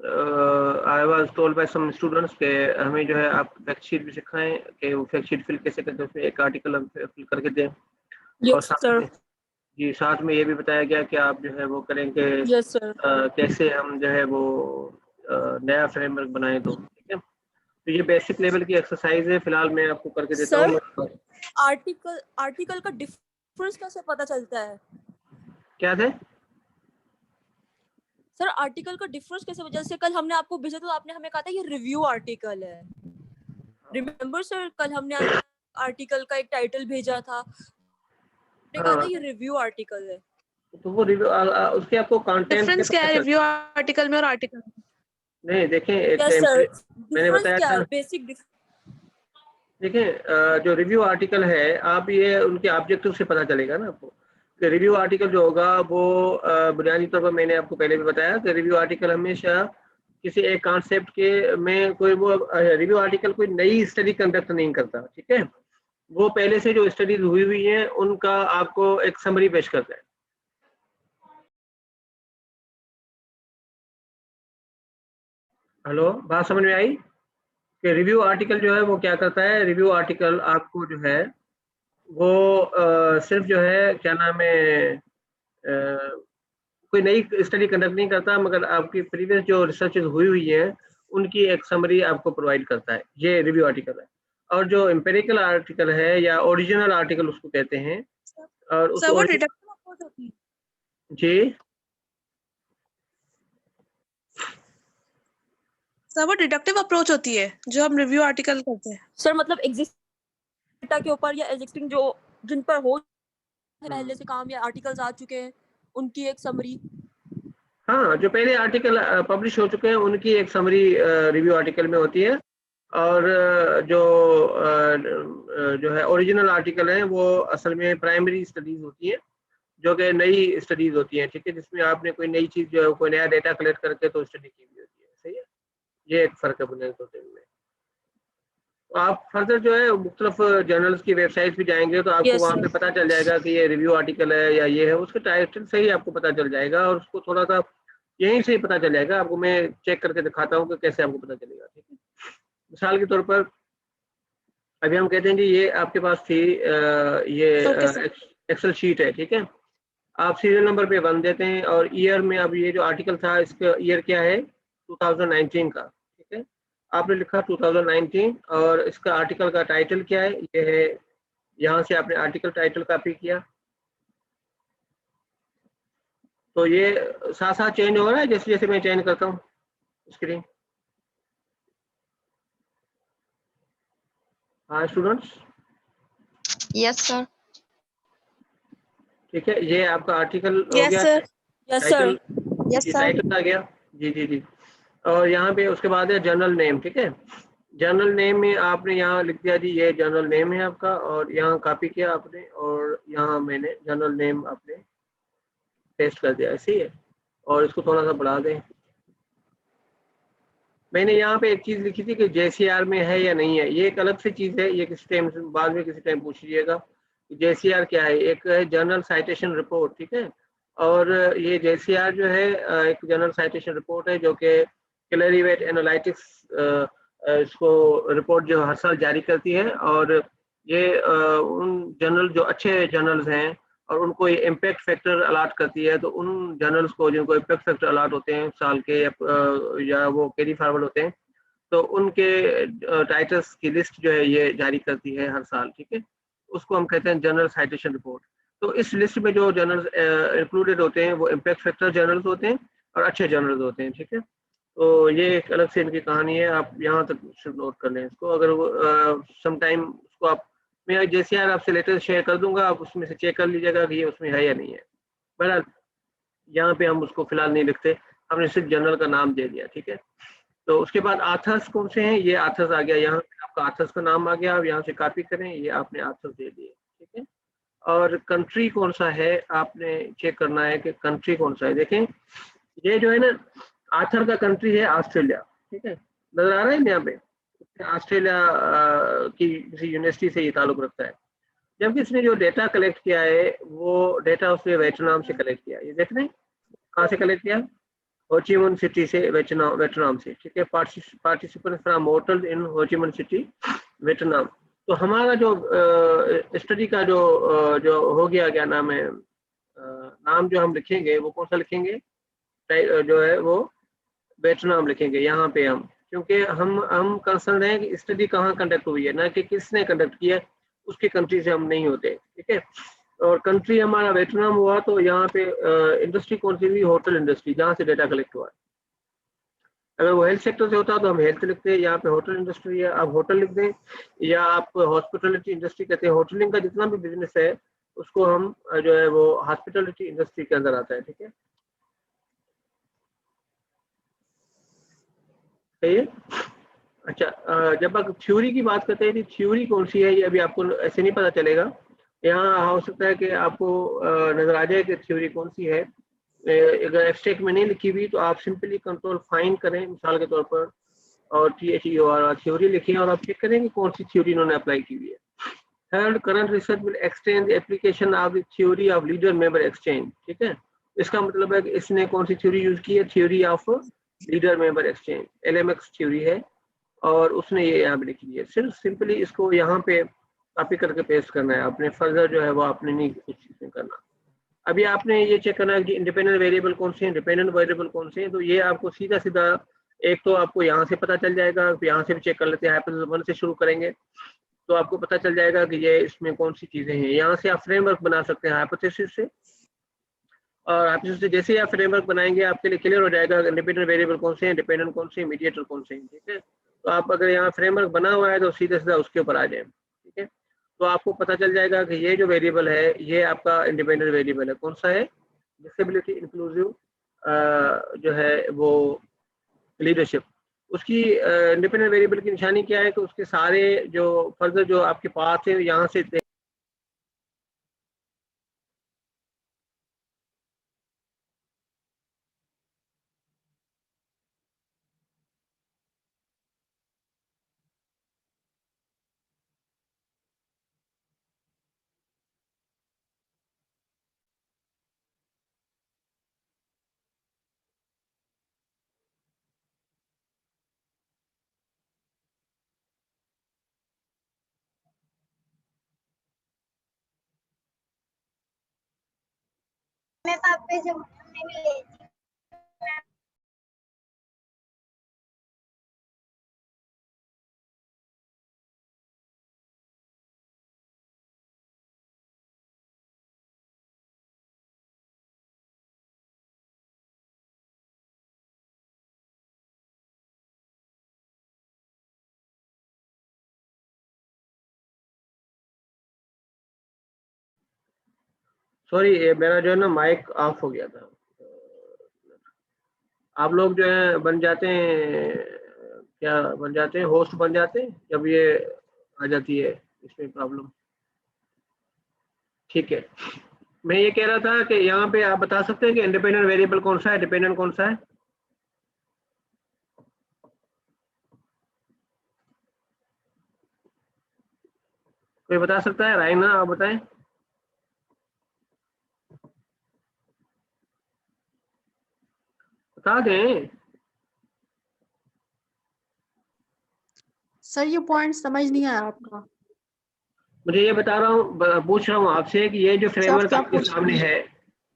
I was told by some students के हमें जो है आप फैक्ट शीट भी सिखाएं कि वो फैक्ट शीट फिल कैसे करते हैं, उसमें एक आर्टिकल हम फिल करके दें। और यस साथ सर। में जी साथ में ये भी बताया गया कि आप जो है वो करेंगे यस सर। कैसे हम जो है वो नया फ्रेमवर्क बनाए तो ठीक है। तो ये बेसिक लेवल की एक्सरसाइज है, फिलहाल मैं आपको करके देता सर हूँ। आर्टिकल का डिफरेंस कैसे पता चलता है? क्या थे? सर आर्टिकल का डिफरेंस कैसे, जैसे कल हमने आपको भेजा तो आपने हमें कहा था ये रिव्यू आर्टिकल है, रिमेम्बर सर? कल हमने आर्टिकल का एक टाइटल भेजा था, आपने कहा था ये रिव्यू आर्टिकल है। तो वो रिव्यू उसके आपको कंटेंट डिफरेंस क्या है रिव्यू आर्टिकल में और आर्टिकल? नहीं देखें, एक यस सर, मैंने डिफरेंस बताया क्या था। है, बेसिक डिफरेंस? देखें जो रिव्यू आर्टिकल है, आप ये उनके ऑब्जेक्टिव से पता चलेगा ना आपको कि रिव्यू आर्टिकल जो होगा वो बुनियादी तौर पर मैंने आपको पहले भी बताया कि रिव्यू आर्टिकल हमेशा किसी एक कॉन्सेप्ट के में कोई वो रिव्यू आर्टिकल कोई नई स्टडी कंडक्ट नहीं करता, ठीक है। वो पहले से जो स्टडीज हुई हुई हैं उनका आपको एक समरी पेश करता है। हेलो, बात समझ में आई कि रिव्यू आर्टिकल जो है वो क्या करता है? रिव्यू आर्टिकल आपको जो है वो सिर्फ जो है क्या नाम है कोई नई स्टडी कंडक्ट नहीं करता, मगर आपकी प्रीवियस जो रिसर्च हुई हुई है उनकी एक समरी आपको प्रोवाइड करता है, ये रिव्यू आर्टिकल है। और जो एम्पेरिकल आर्टिकल है या ओरिजिनल आर्टिकल उसको कहते हैं, और उस सर वो डिडक्टिव अप्रोच होती है? जी सर वो डिडक्टिव अप्रोच होती है जो हम रिव्यू आर्टिकल करते हैं? सर मतलब एग्जिस्टिंग डेटा के ऊपर या एग्जिस्टिंग जो जिन पर हो पहले से काम या आर्टिकल्स आ चुके हैं उनकी एक समरी। हाँ, जो पहले आर्टिकल पब्लिश हो चुके हैं उनकी एक समरी रिव्यू आर्टिकल में होती है। और जो है ओरिजिनल आर्टिकल है वो असल में प्राइमरी स्टडीज होती है, जो कि नई स्टडीज होती हैं, ठीक है, जिसमें आपने कोई नई चीज जो है कोई नया डेटा कलेक्ट करके तो स्टडी की हुई होती है, सही है। ये एक फर्क है बुनियादी तौर पे में। आप फर्दर जो है मुख्तलिफ जर्नल्स की वेबसाइट पे जाएंगे तो आपको यस वहाँ सर। पे पता चल जाएगा कि ये रिव्यू आर्टिकल है या ये है, उसके टाइटल से ही आपको पता चल जाएगा, और उसको थोड़ा सा यहीं से ही पता चल जाएगा। आपको मैं चेक करके दिखाता हूँ कि कैसे आपको पता चलेगा, ठीक है। मिसाल के तौर पर अभी हम कहते हैं कि ये आपके पास थी ये ओके सर। एक्सेल शीट है, ठीक है। आप सीरियल नंबर पे 1 देते हैं और ईयर में, अब ये जो आर्टिकल था इसका ईयर क्या है? 2019 का, ठीक है। आपने लिखा 2019 और इसका आर्टिकल का टाइटल क्या है? ये है, यहाँ से आपने आर्टिकल टाइटल कॉपी किया, तो ये साथ साथ चेंज हो रहा है जैसे जैसे मैं चेंज करता हूँ स्क्रीन। हाँ स्टूडेंट्स, यस सर। ठीक है, ये आपका आर्टिकल हो यस गया, sir. Yes sir. Title, yes ये सर। टाइटल आ गया। जी जी जी। और यहाँ पे उसके बाद है जर्नल नेम, ठीक है। जर्नल नेम में आपने यहाँ लिख दिया जी ये जर्नल नेम है आपका, और यहाँ कॉपी किया आपने और यहाँ मैंने जर्नल नेम आपने पेस्ट कर दिया, ऐसे ही है। और इसको थोड़ा सा बढ़ा दें। मैंने यहाँ पे एक चीज लिखी थी कि JCR में है या नहीं है, ये एक अलग से चीज है, ये किसी टाइम बाद में किसी टाइम पूछ लीजिएगा। JCR क्या है? एक है जर्नल साइटेशन रिपोर्ट, ठीक है। और ये JCR जो है एक जर्नल साइटेशन रिपोर्ट है जो कि क्लेरिवेट एनालिटिक्स इसको रिपोर्ट जो हर साल जारी करती है, और ये उन जर्नल जो अच्छे जर्नल्स हैं और उनको ये इम्पैक्ट फैक्टर अलाट करती है, तो उन जर्नल्स को जिनको इम्पैक्ट फैक्टर अलाट होते हैं साल के या वो कैरी फॉरवर्ड होते हैं, तो उनके टाइटल्स की लिस्ट जो है ये जारी करती है हर साल, ठीक है। उसको हम कहते हैं जर्नल साइटेशन रिपोर्ट। तो इस लिस्ट में जो जर्नल्स इंक्लूडेड होते हैं वो इम्पैक्ट फैक्टर जर्नल्स होते हैं और अच्छे जर्नल्स होते हैं, ठीक है। तो ये एक अलग से इनकी कहानी है, आप यहाँ तक सिर्फ नोट कर लें इसको। अगर वो सम टाइम उसको आप, मैं JCR आपसे लेटेस्ट शेयर कर दूंगा, आप उसमें से चेक कर लीजिएगा कि ये उसमें है या नहीं है। बहरहाल यहाँ पे हम उसको फिलहाल नहीं लिखते, हमने सिर्फ जर्नल का नाम दे दिया, ठीक है। तो उसके बाद आथर्स कौन से हैं? ये आथर्स आ गया, यहाँ पे आपका आथर्स का नाम आ गया, आप यहाँ से कॉपी करें, ये आपने आथर्स दे दिए, ठीक है। और कंट्री कौन सा है आपने चेक करना है कि कंट्री कौन सा है। देखें ये जो है ना, आथर का कंट्री है ऑस्ट्रेलिया, ठीक है, नजर आ रहा है यहाँ पे। ऑस्ट्रेलिया की किसी यूनिवर्सिटी से ये ताल्लुक रखता है, जबकि इसने जो डेटा कलेक्ट किया है वो डेटा उसने वेटनाम से कलेक्ट किया है। ये देख रहे हैं कहाँ से कलेक्ट किया? होचिमिन सिटी से, वियतनाम से, ठीक है। Participant from hotel in Ho Chi Minh city Vietnam. तो हमारा जो स्टडी का जो हो गया, क्या नाम है, नाम जो हम लिखेंगे वो कौन सा लिखेंगे, जो है वो वियतनाम लिखेंगे यहाँ पे हम, क्योंकि हम कंसर्न है कि स्टडी कहाँ कंडक्ट हुई है, ना कि किसने कंडक्ट किया, उसके कंट्री से हम नहीं होते, ठीक है। और कंट्री हमारा वियतनाम हुआ, तो यहाँ पे इंडस्ट्री कौन सी हुई, होटल इंडस्ट्री, जहाँ से डेटा कलेक्ट हुआ। अगर वो हेल्थ सेक्टर से होता तो हम हेल्थ लिखते हैं, यहाँ पे होटल इंडस्ट्री है, आप होटल लिख दें, या आप हॉस्पिटलिटी इंडस्ट्री कहते हैं, होटलिंग का जितना भी बिजनेस है उसको हम जो है वो हॉस्पिटलिटी इंडस्ट्री के अंदर आता है, ठीक है। सही है। अच्छा, जब आप थ्योरी की बात करते हैं तो थ्योरी कौन सी है, ये अभी आपको ऐसे नहीं पता चलेगा। यहाँ हो सकता है कि आपको नजर आ जाए कि थ्योरी कौन सी है। अगर एब्स्ट्रैक्ट में नहीं लिखी हुई तो आप सिंपली कंट्रोल फाइंड करें मिसाल के तौर पर, और THEOR थ्योरी लिखें, और आप चेक करें कि कौन सी थ्योरी इन्होंने अप्लाई की हुई है। Third, current research will extend the application of the theory of leader member exchange, ठीक है। इसका मतलब है कि इसने कौन सी थ्योरी यूज की है, theory of leader member exchange, LMX theory है, और उसने ये यहाँ पे लिखी है। सिर्फ सिंपली इसको यहाँ पे कॉपी करके पेस्ट करना है, अपने फर्दर जो है वो आपने नहीं कुछ चीजें करना। अभी आपने ये चेक करना है कि इंडिपेंडेंट वेरिएबल कौन से हैं, डिपेंडेंट वेरिएबल कौन से हैं। तो ये आपको सीधा सीधा एक तो आपको यहाँ से पता चल जाएगा, यहाँ से भी चेक कर लेते हैं, हाइपोथेसिस 1 से शुरू करेंगे तो आपको पता चल जाएगा कि ये इसमें कौन सी चीजें हैं। यहाँ से आप फ्रेमवर्क बना सकते हैं हाइपोथेसिस से, और हाइपोथेसिस से जैसे ही आप फ्रेमवर्क बनाएंगे आपके लिए क्लियर हो जाएगा इंडिपेंडेंट वेरिएबल कौन से हैं, डिपेंडेंट कौन से हैं, मीडिएटर कौन से हैं, ठीक है। तो आप अगर यहाँ फ्रेमवर्क बना हुआ है तो सीधा सीधा उसके ऊपर आ जाए, ठीक है। तो आपको पता चल जाएगा कि ये जो वेरिएबल है ये आपका इंडिपेंडेंट वेरिएबल है, कौन सा है, डिसेबिलिटी इंक्लूसिव जो है वो लीडरशिप। उसकी इंडिपेंडेंट वेरिएबल की निशानी क्या है कि उसके सारे जो फर्दर जो आपके पास है यहाँ से सॉरी मेरा जो है ना माइक ऑफ हो गया था। आप लोग जो है बन जाते हैं, क्या बन जाते हैं, होस्ट बन जाते हैं जब ये आ जाती है इसमें प्रॉब्लम, ठीक है। मैं ये कह रहा था कि यहाँ पे आप बता सकते हैं कि इंडिपेंडेंट वेरिएबल कौन सा है, डिपेंडेंट कौन सा है। कोई बता सकता है, राइना आप बताएं। बता दें। सर ये पॉइंट समझ नहीं आया आपका। मुझे ये बता रहा हूँ, पूछ रहा हूँ आपसे कि ये जो सर आप फ्रेमवर्क क्या आपके पूछ रहे सामने हैं? है,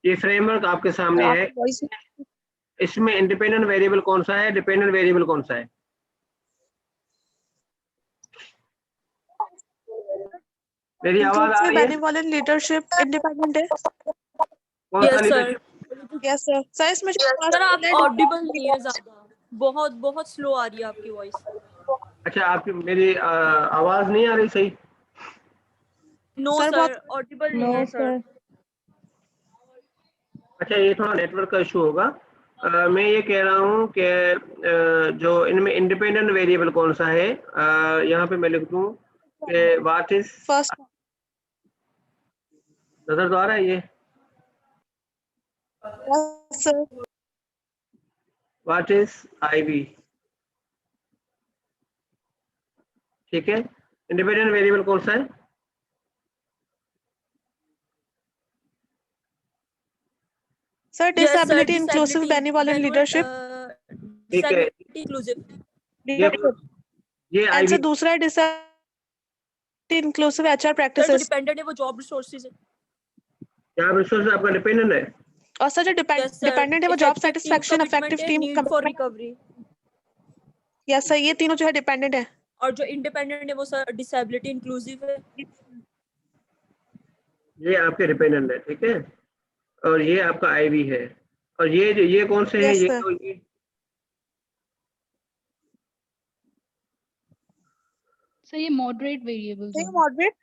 ये फ्रेमवर्क आपके सर सामने है, आपकी वॉइस इसमें इंडिपेंडेंट वेरिएबल कौन सा है, डिपेंडेंट वेरिएबल कौन सा है। मेरी आवाज आ रही है? बेनेवोलेंट लीडरशिप इंडिपेंडेंट है। कौन सा yes sir. Leadership? Yes sir. Sir इसमें जो सर आप first ऑडिबल नहीं है ज्यादा, बहुत बहुत स्लो आ रही है आपकी वॉइस। अच्छा, आपकी मेरी आवाज नहीं आ रही सही? नो सर सर, बहुत ऑडिबल नहीं है सर। अच्छा, ये थोड़ा नेटवर्क का इशू होगा। मैं ये कह रहा हूँ कि जो इनमें इंडिपेंडेंट वेरिएबल कौन सा है, यहाँ पे मैं लिख दूँ कि व्हाट इज, फर्स्ट नजर तो आ रहा है ये, सर। व्हाट इज IV, ठीक है। इंडिपेंडेंट वेरिएबल कौन सा है? Sir Yes, sir. Disability inclusive Disability, benevolent leadership ठीक है, disability inclusive. ये ये एंड आईवी सर दूसरा है डिसेबिलिटी इंक्लूसिव एचआर सर जो प्रैक्टिसेस डिपेंडेंट है वो जॉब रिसोर्सेज है। जॉब रिसोर्स आपका डिपेंडेंट है। और सर जो Yes, sir. डिपेंडेंट है वो job Effective team satisfaction, commitment effective है, team need for commitment. recovery. Yes sir, ये तीनों जो है डिपेंडेंट है। और जो इंडिपेंडेंट है वो सर डिसेबिलिटी इंक्लूसिव है। ये आपके डिपेंडेंट है, ठीक है, और ये आपका आईवी है। और ये कौन से हैं? यस ये सर। तो ये सर ये मॉडरेट वेरिएबल्स सही हैं। मॉडरेट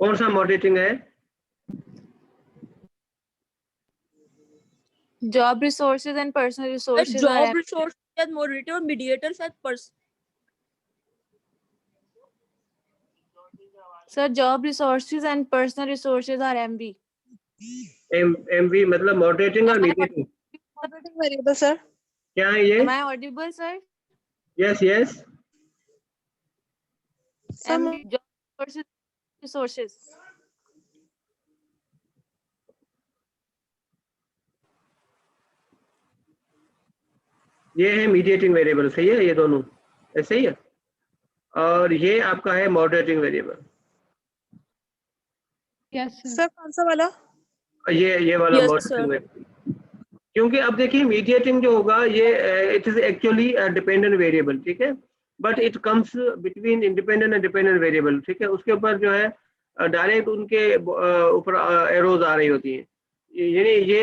कौन सा मॉडरेटिंग है? Job resources and personal resources job are resource शायद मॉडरेटर और मीडिएटर शायद sir, job resources and personal resources are MB. MV मतलब मॉडरेटिंग और मीडिएटिंग, मॉडरेटिंग वेरिएबल सर। क्या है ये? Am I audible, sir? Yes yes, MB, job resources. ये है मीडिएटिंग वेरिएबल, सही है, ये दोनों ऐसे ही है। और ये आपका है मॉडरेटिंग वेरिएबल। यस सर कौन सा वाला? ये वाला Yes, मॉडरेटिंग sir. वेरिएबल, क्योंकि अब देखिए मीडिएटिंग जो होगा ये it is actually dependent variable, ठीक है, but it comes between independent and dependent variable, ठीक है। उसके ऊपर जो है डायरेक्ट उनके ऊपर एरोज आ रही होती हैं, यानी ये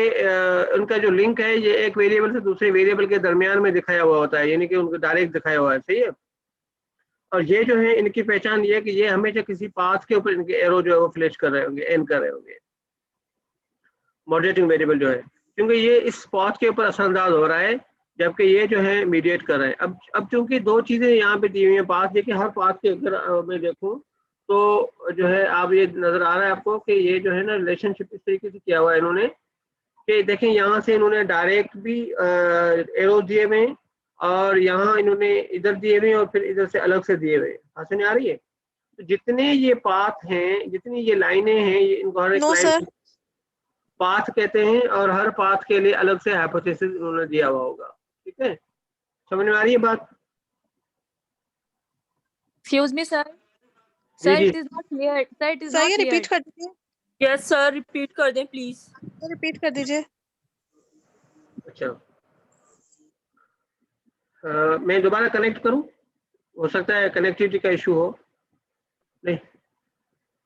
उनका जो लिंक है ये एक वेरिएबल से दूसरे वेरिएबल के दरमियान में दिखाया हुआ होता है, यानी कि उनको डायरेक्ट दिखाया हुआ है, सही है। और ये जो है इनकी पहचान ये है कि ये हमेशा किसी पाथ के ऊपर इनके एरो जो है वो फ्लैश कर रहे होंगे, एंड कर रहे होंगे, मॉडरेटिंग वेरिएबल जो है, क्योंकि ये इस पाथ के ऊपर असरअंदाज हो रहा है, जबकि ये जो है मीडिएट कर रहे हैं। अब चूंकि दो चीजें यहाँ पे दी हुई हैं पाथ, देखिए हर पाथ के अगर मैं देखूँ तो जो है आप ये नजर आ रहा है आपको कि ये जो है ना रिलेशनशिप इस तरीके से किया हुआ है इन्होंने कि देखें यहाँ से इन्होंने डायरेक्ट भी एरो दिए हुए हैं और यहाँ इन्होंने इधर दिए हुए हैं और फिर इधर से अलग से दिए हुए हैं। समझ में आ रही है? तो जितने ये पाथ हैं, जितनी ये लाइनें हैं, ये इनको हर एक नो लाइन सर। पाथ कहते हैं और हर पाथ के लिए अलग से हाइपोथेसिस उन्होंने दिया हुआ होगा, ठीक है। समझ में आ रही है बात? Excuse me, sir. जी Sir, जी, it is not clear. Sir, it is sir not ये clear. रिपीट कर दीजिए, यस सर रिपीट कर दें प्लीज। रिपीट कर दीजिए। अच्छा मैं दोबारा कनेक्ट करूं? हो सकता है कनेक्टिविटी का इशू हो। नहीं,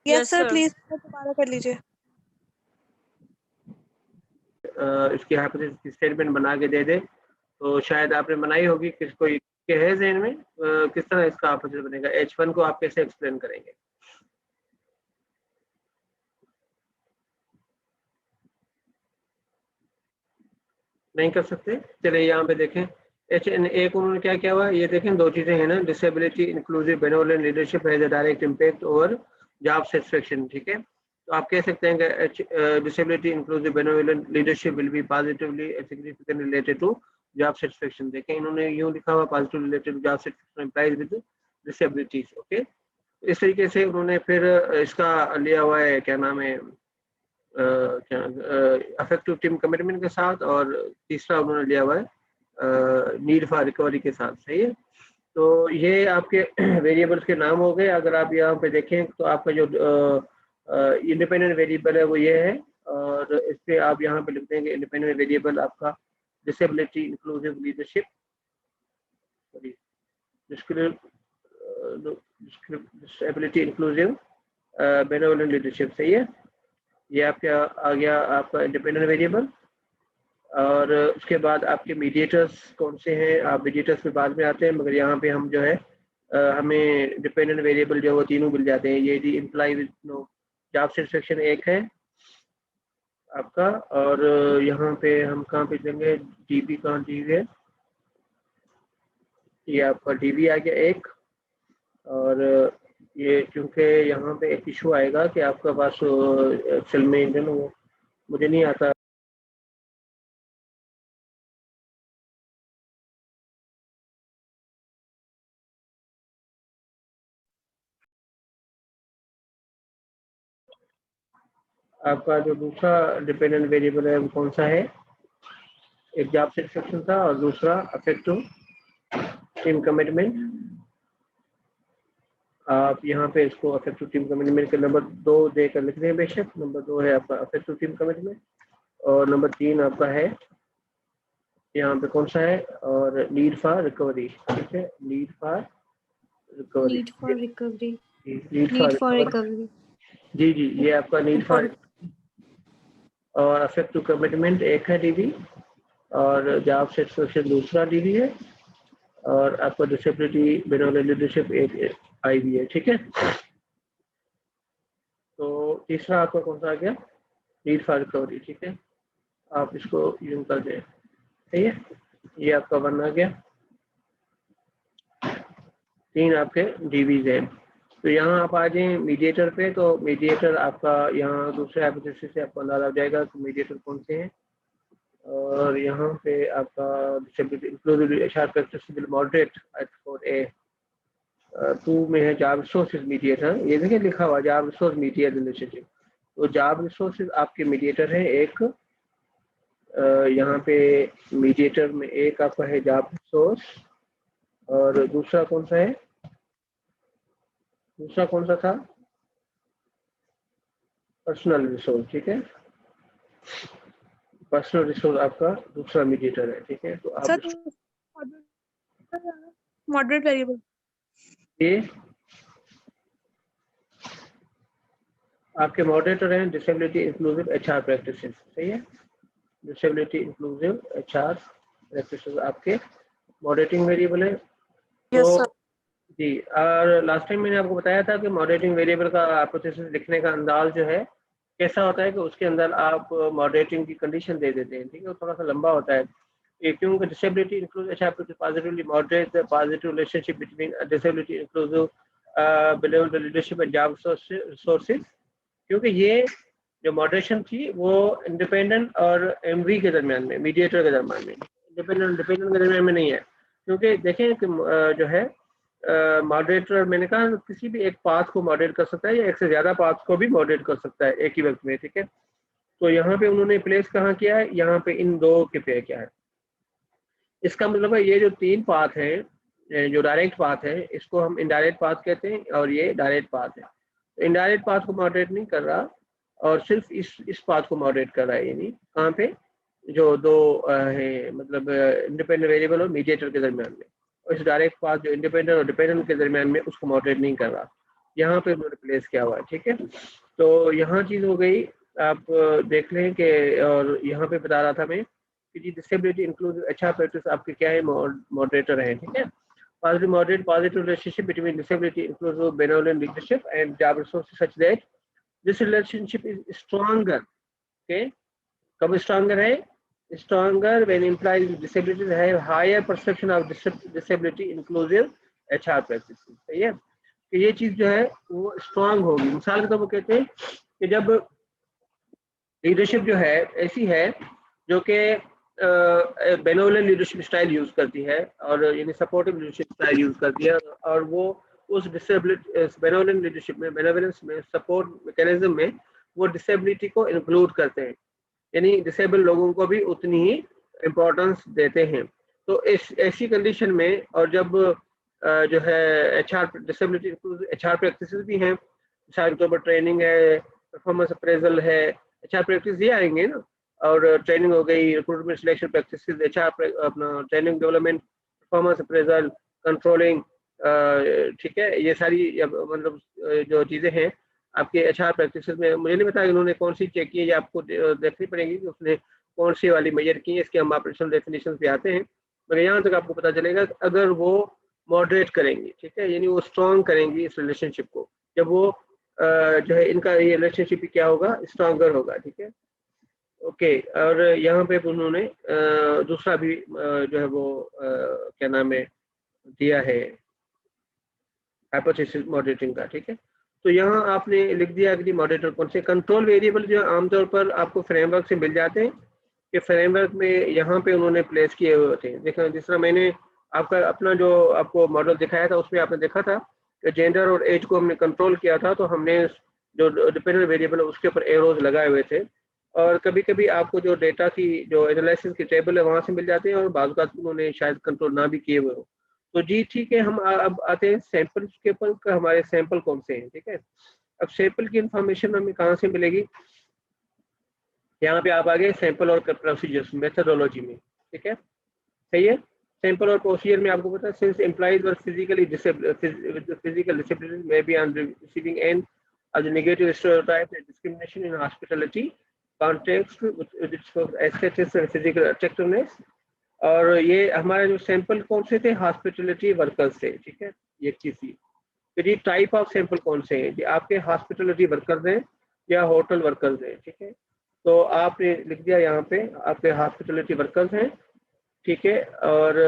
yes Yes, sir sir. Please दोबारा कर लीजिए। इसकी हाइपोथेसिस की स्टेटमेंट बना के दे दे, तो शायद आपने बनाई होगी, किस कोई के है जहन में किस तरह इसका हाइपोथेसिस बनेगा, H1 को आप कैसे एक्सप्लेन करेंगे? नहीं कर सकते? चलिए यहाँ पे देखें, HN1 को उन्होंने क्या किया हुआ है, ये देखें दो चीजें हैं ना, disability inclusive benevolent leadership has a direct impact over job satisfaction, ठीक है। तो आप कह सकते हैं कि disability inclusive benevolent leadership will be positively significantly related to job satisfaction. देखें इन्होंने यूं लिखा हुआ positively related to job satisfaction employees with disabilities, okay. इस तरीके से उन्होंने फिर इसका लिया हुआ है, क्या नाम है, अफेक्टिव टीम कमिटमेंट के साथ, और तीसरा उन्होंने लिया हुआ है नीड फॉर रिकवरी के साथ, सही है। तो ये आपके वेरिएबल्स के नाम हो गए। अगर आप यहाँ पे देखें तो आपका जो इंडिपेंडेंट वेरिएबल है वो ये है, और इस पे आप यहाँ पे लिख देंगे इंडिपेंडेंट वेरिएबल आपका disability inclusive leadership, sorry disability inclusive benevolent leadership, सही है। ये आपका आ गया आपका इंडिपेंडेंट वेरिएबल। और उसके बाद आपके मीडिएटर्स कौन से हैं, आप मीडिएटर्स पे बाद में आते हैं, मगर यहाँ पे हम जो है हमें डिपेंडेंट वेरिएबल जो वो तीनों मिल जाते हैं। ये the employee with no job satisfaction एक है आपका, और यहाँ पे हम कहाँ पे देंगे, डीबी कहाँ दी है, ये आपका डीबी आ गया एक। और ये क्योंकि यहाँ पे एक इशू आएगा कि आपका पास एक्सेल में जो वो मुझे नहीं आता, आपका जो दूसरा डिपेंडेंट वेरिएबल है वो कौन सा है, एक जॉब सेटिस्फेक्शन था और दूसरा अफेक्टिव टीम कमिटमेंट। आप यहाँ पे इसको अफेक्टिव टीम कमिटमेंट के नंबर 2 देकर लिख दें बेशक। नंबर 2 है आपका अफेक्टिव टीम कमिटमेंट और नंबर 3 आपका है यहाँ पे कौन सा है, और नीड फॉर रिकवरी। ठीक है, need for recovery. Need for recovery. Need Need for for recovery, recovery. जी जी, ये आपका नीड फॉर। और अफेक्टिव कमिटमेंट एक है डीबी और जॉब सेटिस्फेक्शन दूसरा डीबी है और आपका डिसेबिलिटी बेनोवलेंट लीडरशिप एक आईबी है। ठीक है, तो तीसरा आपका कौन सा आ गया, नीड फॉर रिकवरी। ठीक है, आप इसको यूज कर दें। सही है, ये आपका 1 आ गया। 3 आपके डीबीज हैं। तो यहाँ आप आ जाएं मीडिएटर पे, तो मीडिएटर आपका यहाँ दूसरे हाइपोथेसिस से आपको अंदाजा हो जाएगा कि मीडिएटर कौन से हैं। और यहाँ पे आपका disability inclusive HR practice will moderate at four a 2 में है जॉब रिसोर्सेज मीडिएटर। ये देखिए लिखा हुआ जॉब रिसोर्स मीडिएटर रिलेशनशिप। तो जॉब रिसोर्सेज आपके मीडिएटर है। एक यहाँ पे मीडिएटर में एक आपका है जॉब रिसोर्स और दूसरा कौन सा है, दूसरा कौन सा था, पर्सनल रिसोर्स। ठीक है, पर्सनल रिसोर्स आपका दूसरा मीडिएटर है। ठीक है, तो आप सर मॉडरेट वेरिएबल ये आपके मॉडरेटर हैं डिसेबिलिटी इंक्लूसिव एचआर प्रैक्टिसेस। सही है, डिसेबिलिटी इंक्लूसिव एचआर प्रैक्टिसेस आपके मॉडरेटिंग वेरिएबल है। तो जी, और लास्ट टाइम मैंने आपको बताया था कि मॉडरेटिंग वेरिएबल का हाइपोथेसिस लिखने का अंदाज जो है कैसा होता है कि उसके अंदर आप मॉडरेटिंग की कंडीशन दे देते हैं। ठीक है, थोड़ा सा लंबा होता है ये, क्योंकि disability inclusive HR practice positively moderate the positive relationship between disability inclusive benevolent leadership and job resources. क्योंकि ये जो मॉडरेशन थी वो इंडिपेंडेंट और एमवी के दरमियान में, मीडिएटर के दरमियान में, इंडिपेंडेंट के दरमियान में नहीं है। क्योंकि देखें कि जो है मॉडरेटर मैंने कहा किसी भी एक पाथ को मॉडरेट कर सकता है या एक से ज्यादा पाथ को भी मॉडरेट कर सकता है एक ही वक्त में। ठीक है, तो यहाँ पे उन्होंने प्लेस कहाँ किया है, यहाँ पे इन दो के पे किया है। इसका मतलब है ये जो 3 पाथ हैं, जो डायरेक्ट पाथ है, इसको हम इनडायरेक्ट पाथ कहते हैं और ये डायरेक्ट पाथ है। तो इनडायरेक्ट पाथ को मॉडरेट नहीं कर रहा और सिर्फ इस पाथ को मॉडरेट कर रहा है, यानी कहाँ पे, जो दो है मतलब इंडिपेंडेंट वेरिएबल और मीडिएटर के दरमियान में। और इस डायरेक्ट पाथ जो इंडिपेंडेंट और डिपेंडेंट के दरमियान में उसको मॉडरेट नहीं कर रहा, यहाँ पे उन्होंने प्लेस किया हुआ है। ठीक है, तो यहाँ चीज़ हो गई, आप देख लें कि, और यहाँ पे बता रहा था मैं कि जी डिसेबिलिटी इंक्लूसिव एचआर प्रैक्टिस आपके क्या है, मॉडरेटर है। ठीक है, positive moderate positive relationship between disability inclusive benevolent leadership and job resources such that this relationship is stronger. Okay, कब stronger है, stronger when employees with disabilities have higher perception of disability inclusive HR practices. सही है कि ये चीज जो है वो स्ट्रांग होगी। मिसाल के तौर पर कहते हैं कि जब लीडरशिप जो है ऐसी है जो कि बेनोवलेंट लीडरशिप स्टाइल यूज करती है और यानी सपोर्टिव लीडरशिप स्टाइल यूज करती है, और वो उस डिसेबिलिटी बेनोवलेंट लीडरशिप में, बेनोवलेंस में, सपोर्ट मैकेनिज्म में वो डिसेबिलिटी को इंक्लूड करते हैं, यानी डिसेबल लोगों को भी उतनी ही इम्पोर्टेंस देते हैं। तो इस ऐसी कंडीशन में, और जब जो है एचआर डिसेबिलिटी एचआर प्रैक्टिसेस भी हैं, मिसाल के तौर पर ट्रेनिंग है, परफॉर्मेंस अप्रेजल है, एचआर प्रैक्टिस ये आएंगे ना, और ट्रेनिंग हो गई, रिक्रूटमेंट सिलेक्शन प्रैक्टिस, एचआर अपना training development, performance appraisal, controlling. ठीक है, ये सारी मतलब जो चीज़ें हैं आपके एचआर प्रैक्टिस में। मुझे नहीं पता उन्होंने कौन सी चेक की है, ये आपको देखनी पड़ेगी कि उसने कौन सी वाली मेजर की है, इसके हम ऑपरेशनल डेफिनेशन पे आते हैं, मगर यहाँ तक आपको पता चलेगा अगर वो मॉडरेट करेंगी, ठीक है, यानी वो स्ट्रॉन्ग करेंगी इस रिलेशनशिप को, जब वो जो है इनका ये रिलेशनशिप क्या होगा, स्ट्रॉन्गर होगा। ठीक है, ओके, और यहाँ पे उन्होंने दूसरा भी जो है वो क्या नाम है दिया है हाइपोथेसिस मॉडरेटिंग का। ठीक है, तो यहाँ आपने लिख दिया कि मॉडरेटर कौन से कंट्रोल वेरिएबल जो आमतौर पर आपको फ्रेमवर्क से मिल जाते हैं, कि फ्रेमवर्क में यहाँ पे उन्होंने प्लेस किए हुए होते हैं। देखा, जिस तरह मैंने आपका अपना जो आपको मॉडल दिखाया था उसमें आपने देखा था कि जेंडर और एज को हमने कंट्रोल किया था, तो हमने जो डिपेंडेंट वेरिएबल है उसके ऊपर एरोज लगाए हुए थे, और कभी कभी आपको जो डेटा की जो एनालिसिस की टेबल है वहाँ से मिल जाते हैं, और बाज़ औक़ात उन्होंने शायद कंट्रोल ना भी किए हुए हो। तो जी ठीक है, हम अब आते हैं सैंपल के ऊपर का, हमारे सैंपल कौन से हैं, ठीक है। अब सैंपल की इंफॉर्मेशन हमें कहाँ से मिलेगी, यहाँ पे आप आ गए सैंपल और प्रोसीजर्स मेथडोलॉजी में, ठीक है, सही है। सैंपल और प्रोसीजर में आपको पता है, since employees were physically physical disability may be on receiving end of the negative stereotype and discrimination in hospitality context with its aesthetics and physical attractiveness। और ये हमारे जो सैंपल कौन से थे, हॉस्पिटलिटी वर्कर्स थे, ठीक है, ये चीज थी। तो ये टाइप ऑफ सैंपल कौन से हैं, ये आपके हॉस्पिटलिटी वर्कर्स हैं या होटल वर्कर्स हैं, ठीक है। तो आपने लिख दिया यहाँ पे आपके हॉस्पिटलिटी वर्कर्स हैं, ठीक है। और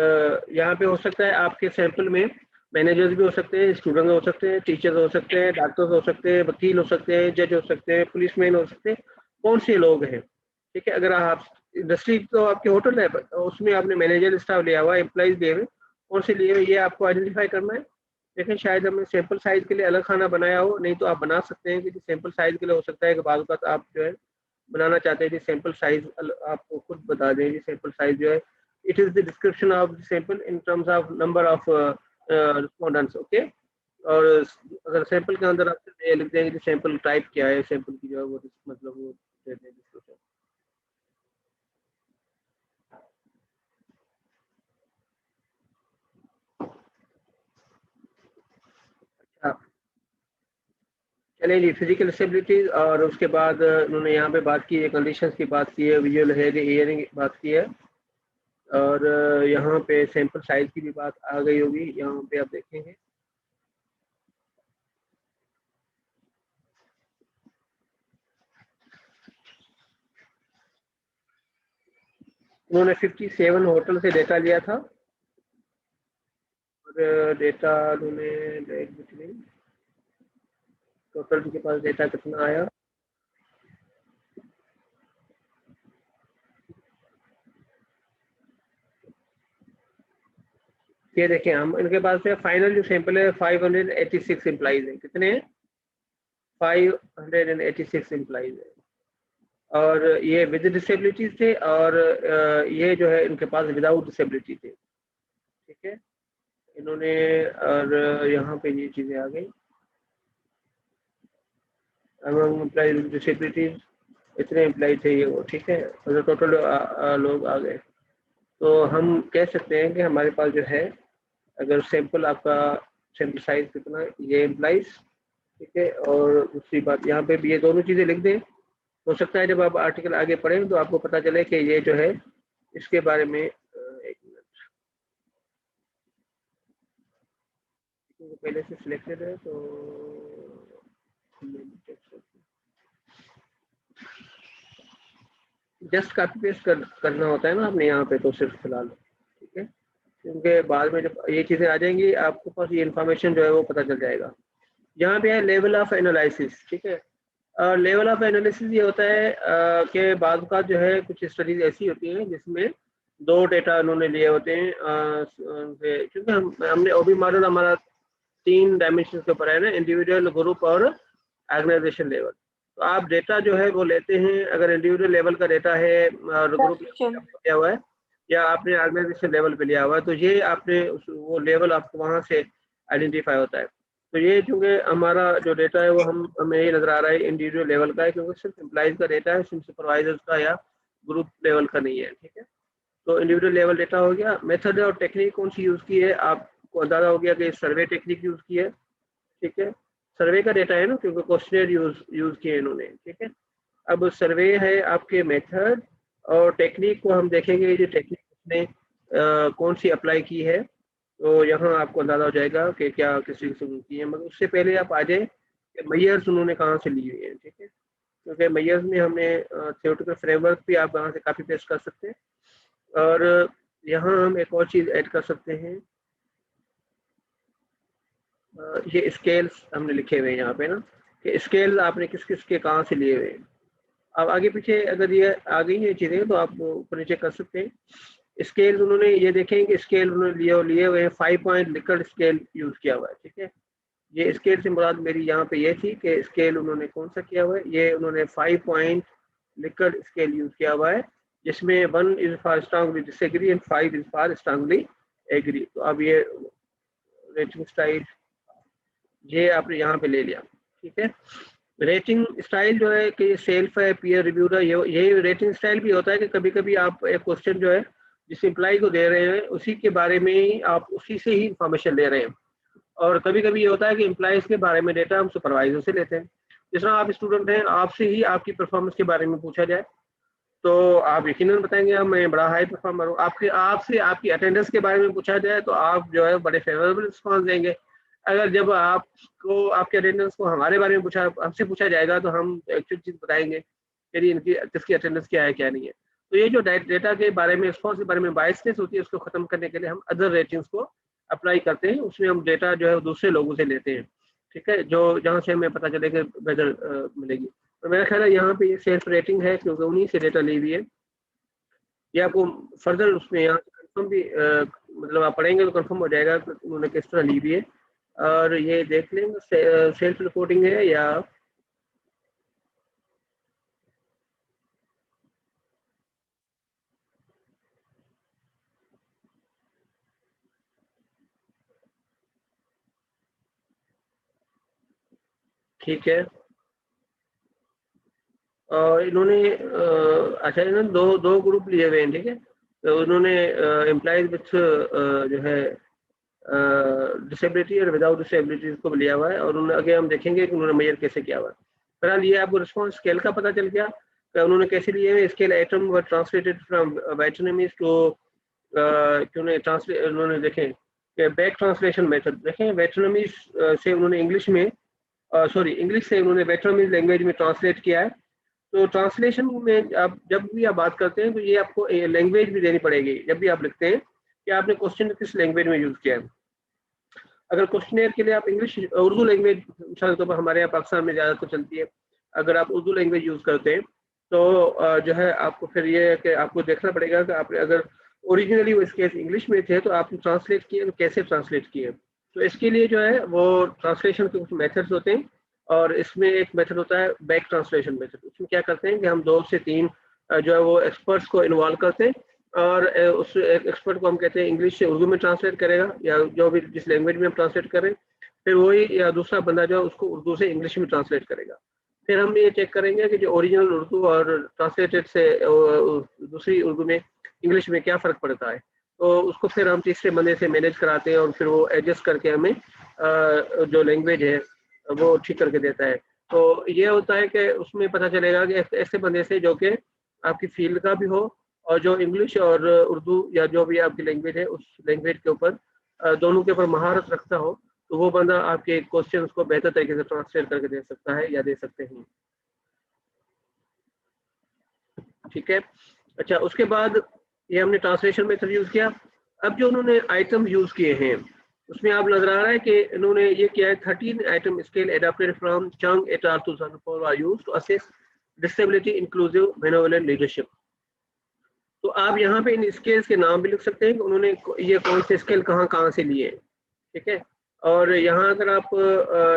यहाँ पे हो सकता है आपके सैंपल में मैनेजर्स भी हो सकते हैं, स्टूडेंट हो सकते हैं, टीचर्स हो सकते हैं, डॉक्टर्स हो सकते हैं, वकील हो सकते हैं, जज हो सकते हैं, पुलिसमैन हो सकते हैं, कौन से लोग हैं, ठीक है। अगर आप इंडस्ट्री तो आपके होटल है, उसमें आपने मैनेजर स्टाफ लिया हुआ, एम्प्लॉइज लिए हुए, कौन से लिए हुए, ये आपको आइडेंटिफाई करना है। लेकिन शायद हमने सैंपल साइज के लिए अलग खाना बनाया हो, नहीं तो आप बना सकते हैं कि सैंपल साइज के लिए हो सकता है कि बाद वक्त आप जो है बनाना चाहते हैं कि सैंपल साइज आपको खुद बता दें कि सैंपल साइज जो है it is the description of the sample in terms of number of respondents, okay. और अगर सैंपल के अंदर आप ये लिख देंगे कि सैंपल टाइप क्या है, सैंपल की जो है वो मतलब वो दे दें डिस्क्रिप्शन। चलिए जी, फिजिकल डिसेबिलिटीज, और उसके बाद उन्होंने यहाँ पे बात की है, कंडीशंस की बात की है, विजुअल हियरिंग की बात की है, और यहाँ पे सैंपल साइज की भी बात आ गई होगी, यहाँ पे आप देखेंगे। उन्होंने 57 होटल से डेटा लिया था, और डेटा उन्होंने टोटल के पास डेटा कितना आया, ये देखें हम इनके पास से फाइनल जो सैंपल है 586 एम्प्लॉइज है, कितने हैं, 586 एम्प्लॉइज है, और ये विद डिसेबिलिटीज थे, और ये जो है इनके पास विदाउट डिसेबिलिटी थे, ठीक है। इन्होंने और यहाँ पे ये चीजें आ गई, एम्प्लॉइज विद डिसेबिलिटीज इतने एम्प्लॉय थे ये वो, ठीक है, और टोटल लोग आ गए। तो हम कह सकते हैं कि हमारे पास जो है, अगर सैंपल आपका सैंपल साइज कितना, ये एम्प्लॉइज, ठीक है। और दूसरी बात यहाँ पे भी ये दोनों चीज़ें लिख दें, हो सकता है जब आप आर्टिकल आगे पढ़ें तो आपको पता चले कि ये जो है इसके बारे में एक मिनट पहले से सिलेक्टेड है, तो जस्ट कॉपी पेस्ट करना होता है ना आपने यहाँ पे, तो सिर्फ फिलहाल, ठीक है, क्योंकि बाद में जब ये चीज़ें आ जाएंगी आपके पास ये इन्फॉर्मेशन जो है वो पता चल जाएगा। यहाँ पे है लेवल ऑफ एनालिसिस, ठीक है। लेवल ऑफ एनालिसिस ये होता है कि बाद का जो है कुछ स्टडीज ऐसी होती हैं जिसमें दो डेटा उन्होंने लिए होते हैं, क्योंकि हमने ओबी मॉडल हमारा 3 डायमेंशन के ऊपर है ना, इंडिविजुअल, ग्रुप और ऑर्गेनाइजेशन लेवल। तो आप डेटा जो है वो लेते हैं, अगर इंडिविजुअल लेवल का डेटा है और ग्रुप लिया हुआ है या आपने ऑर्गेनाइजेशन लेवल पे लिया हुआ है, तो ये आपने वो लेवल आपको वहाँ से आइडेंटिफाई होता है। तो ये चूँकि हमारा जो डेटा है वो हमें ये नजर आ रहा है इंडिविजुअल लेवल का है, क्योंकि सिर्फ एम्प्लॉइज का डेटा है, सिर्फ सुपरवाइजर्स का या ग्रुप लेवल का नहीं है, ठीक है। तो इंडिविजुअल लेवल डेटा हो गया। मेथड और टेक्निक कौन सी यूज़ की है, आपको अंदाजा हो गया कि सर्वे टेक्निक यूज़ की है, ठीक है। सर्वे का डेटा है ना, क्योंकि क्वेश्चनर यूज़ किए इन्होंने, ठीक है। अब सर्वे है आपके मेथड, और टेक्निक को हम देखेंगे जो टेक्निक उसने कौन सी अप्लाई की है, तो यहाँ आपको अंदाजा हो जाएगा कि क्या किसी किस्म की है। मगर उससे पहले आप आ जाए कि मैयर्स उन्होंने कहाँ से लिए हुए हैं, ठीक है, क्योंकि मैयर्स में हमने थियोरेटिकल फ्रेमवर्क भी आप यहाँ से काफ़ी पेश कर सकते हैं। और यहाँ हम एक और चीज़ ऐड कर सकते हैं, ये स्केल्स हमने लिखे हुए हैं यहाँ पे ना, कि स्केल्स आपने किस किस के कहाँ से लिए हुए हैं। अब आगे पीछे अगर ये आ गई ये चीज़ें तो आप ऊपर नीचे कर सकते हैं। स्केल उन्होंने ये देखें कि स्केल उन्होंने लिए हुए हैं 5 पॉइंट लिकर्ड स्केल यूज़ किया हुआ है, ठीक है। ये स्केल से मुराद मेरी यहाँ पे ये थी कि स्केल उन्होंने कौन सा किया हुआ है, ये उन्होंने 5 पॉइंट लिकर्ट स्केल यूज किया हुआ है, जिसमें 1 is for strongly disagree and 5 is for strongly agree. तो अब ये रेटिंग स्टाइल ये आपने यहाँ पे ले लिया, ठीक है। रेटिंग स्टाइल जो है कि सेल्फ है, पीयर रिव्यूर है, ये रेटिंग स्टाइल भी होता है कि कभी कभी आप एक क्वेश्चन जो है जिस एम्प्लॉय को दे रहे हैं उसी के बारे में ही आप उसी से ही इंफॉर्मेशन ले रहे हैं, और कभी कभी ये होता है कि एम्प्लॉयज़ के बारे में डेटा हम सुपरवाइजर से लेते हैं। जिस तरह आप स्टूडेंट हैं, आपसे ही आपकी परफॉर्मेंस के बारे में पूछा जाए तो आप यकीनन बताएंगे मैं बड़ा हाई परफॉर्मर हूँ। आपसे आपकी अटेंडेंस के बारे में पूछा जाए तो आप जो है बड़े फेवरेबल रिस्पॉन्स देंगे। अगर जब आपको आपके अटेंडेंस को हमारे बारे में हमसे पूछा जाएगा तो हम एक्चुअल चीज़ बताएंगे कि इनकी किसकी अटेंडेंस क्या है क्या नहीं है। तो ये जो डेटा के बारे में रिस्पॉन्स के बारे में बायसनेस होती है उसको खत्म करने के लिए हम अदर रेटिंग्स को अप्लाई करते हैं। उसमें हम डेटा जो है दूसरे लोगों से लेते हैं, ठीक है, जो जहाँ से हमें पता चले कि बेहतर मिलेगी। तो मेरा ख्याल है यहाँ पे ये सेल्फ रेटिंग है क्योंकि उन्हीं से डेटा ली हुई है। ये आपको फर्दर उसमें यहाँ कंफर्म भी मतलब आप पढ़ेंगे तो कंफर्म हो जाएगा कि उन्होंने किस तरह ली हुई है। और ये देख लेंगे सेल्फ रिपोर्टिंग है या ठीक है। और इन्होंने अच्छा इन्होंने दो ग्रुप लिए हुए हैं, ठीक है। तो उन्होंने एम्प्लॉयज विथ जो है डिसेबिलिटी और विदाउट डिसेबिलिटी को लिया हुआ है, और उन्होंने आगे हम देखेंगे कि उन्होंने मेजर कैसे किया हुआ है। फिलहाल ये आपको रिस्पॉन्स स्केल का पता चल गया कि उन्होंने कैसे लिए हुए। Scale item were translated from वेटरनमीज टू उन्होंने देखें कि बैक ट्रांसलेशन मेथड देखें, वेटरनमीज से उन्होंने इंग्लिश में इंग्लिश से उन्होंने वेटरनमीज लैंग्वेज में ट्रांसलेट किया है। तो ट्रांसलेशन में आप जब भी आप बात करते हैं तो ये आपको लैंग्वेज भी देनी पड़ेगी जब भी आप लिखते हैं कि आपने क्वेश्चन किस लैंग्वेज में यूज़ किया है। अगर क्वेश्चनेयर के लिए आप इंग्लिश उर्दू लैंग्वेज मिसाल के तौर पर हमारे यहाँ पाकिस्तान में ज़्यादातर चलती है, अगर आप उर्दू लैंग्वेज यूज़ करते हैं तो जो है आपको फिर ये है कि आपको देखना पड़ेगा कि आपने अगर ओरिजिनली वो इसके इंग्लिश में थे तो आपने ट्रांसलेट किए तो कैसे ट्रांसलेट किए। तो इसके लिए जो है वो ट्रांसलेशन के कुछ मेथड्स होते हैं, और इसमें एक मेथड होता है बैक ट्रांसलेशन मेथड। उसमें क्या करते हैं कि हम 2 से 3 जो है वो एक्सपर्ट्स को इन्वॉल्व करते हैं, और उस एक्सपर्ट को हम कहते हैं इंग्लिश से उर्दू में ट्रांसलेट करेगा या जो भी जिस लैंग्वेज में हम ट्रांसलेट करें, फिर वही या दूसरा बंदा जो है उसको उर्दू से इंग्लिश में ट्रांसलेट करेगा। फिर हम ये चेक करेंगे कि जो ओरिजिनल उर्दू और ट्रांसलेटेड से दूसरी उर्दू में इंग्लिश में क्या फ़र्क पड़ता है। तो उसको फिर हम तीसरे बंदे से मैनेज कराते हैं और फिर वो एडजस्ट करके हमें जो लैंग्वेज है वो ठीक करके देता है। तो ये होता है कि उसमें पता चलेगा कि ऐसे बंदे से जो कि आपकी फील्ड का भी हो और जो इंग्लिश और उर्दू या जो भी आपकी लैंग्वेज है उस लैंग्वेज के ऊपर दोनों के ऊपर महारत रखता हो, तो वो बंदा आपके क्वेश्चन को बेहतर तरीके से ट्रांसलेट करके दे सकता है या दे सकते हैं, ठीक है। अच्छा, उसके बाद ये हमने ट्रांसलेशन मेथड यूज़ किया। अब जो उन्होंने आइटम यूज़ किए हैं उसमें आप नजर आ रहा है कि इन्होंने ये किया है 13 item scale adapted from Chung et al 2004 are used to assess disability inclusive benevolent leadership. तो आप यहाँ पे इन स्केल्स के नाम भी लिख सकते हैं कि उन्होंने ये कौन से स्केल कहाँ से लिए, ठीक है। और यहाँ अगर आप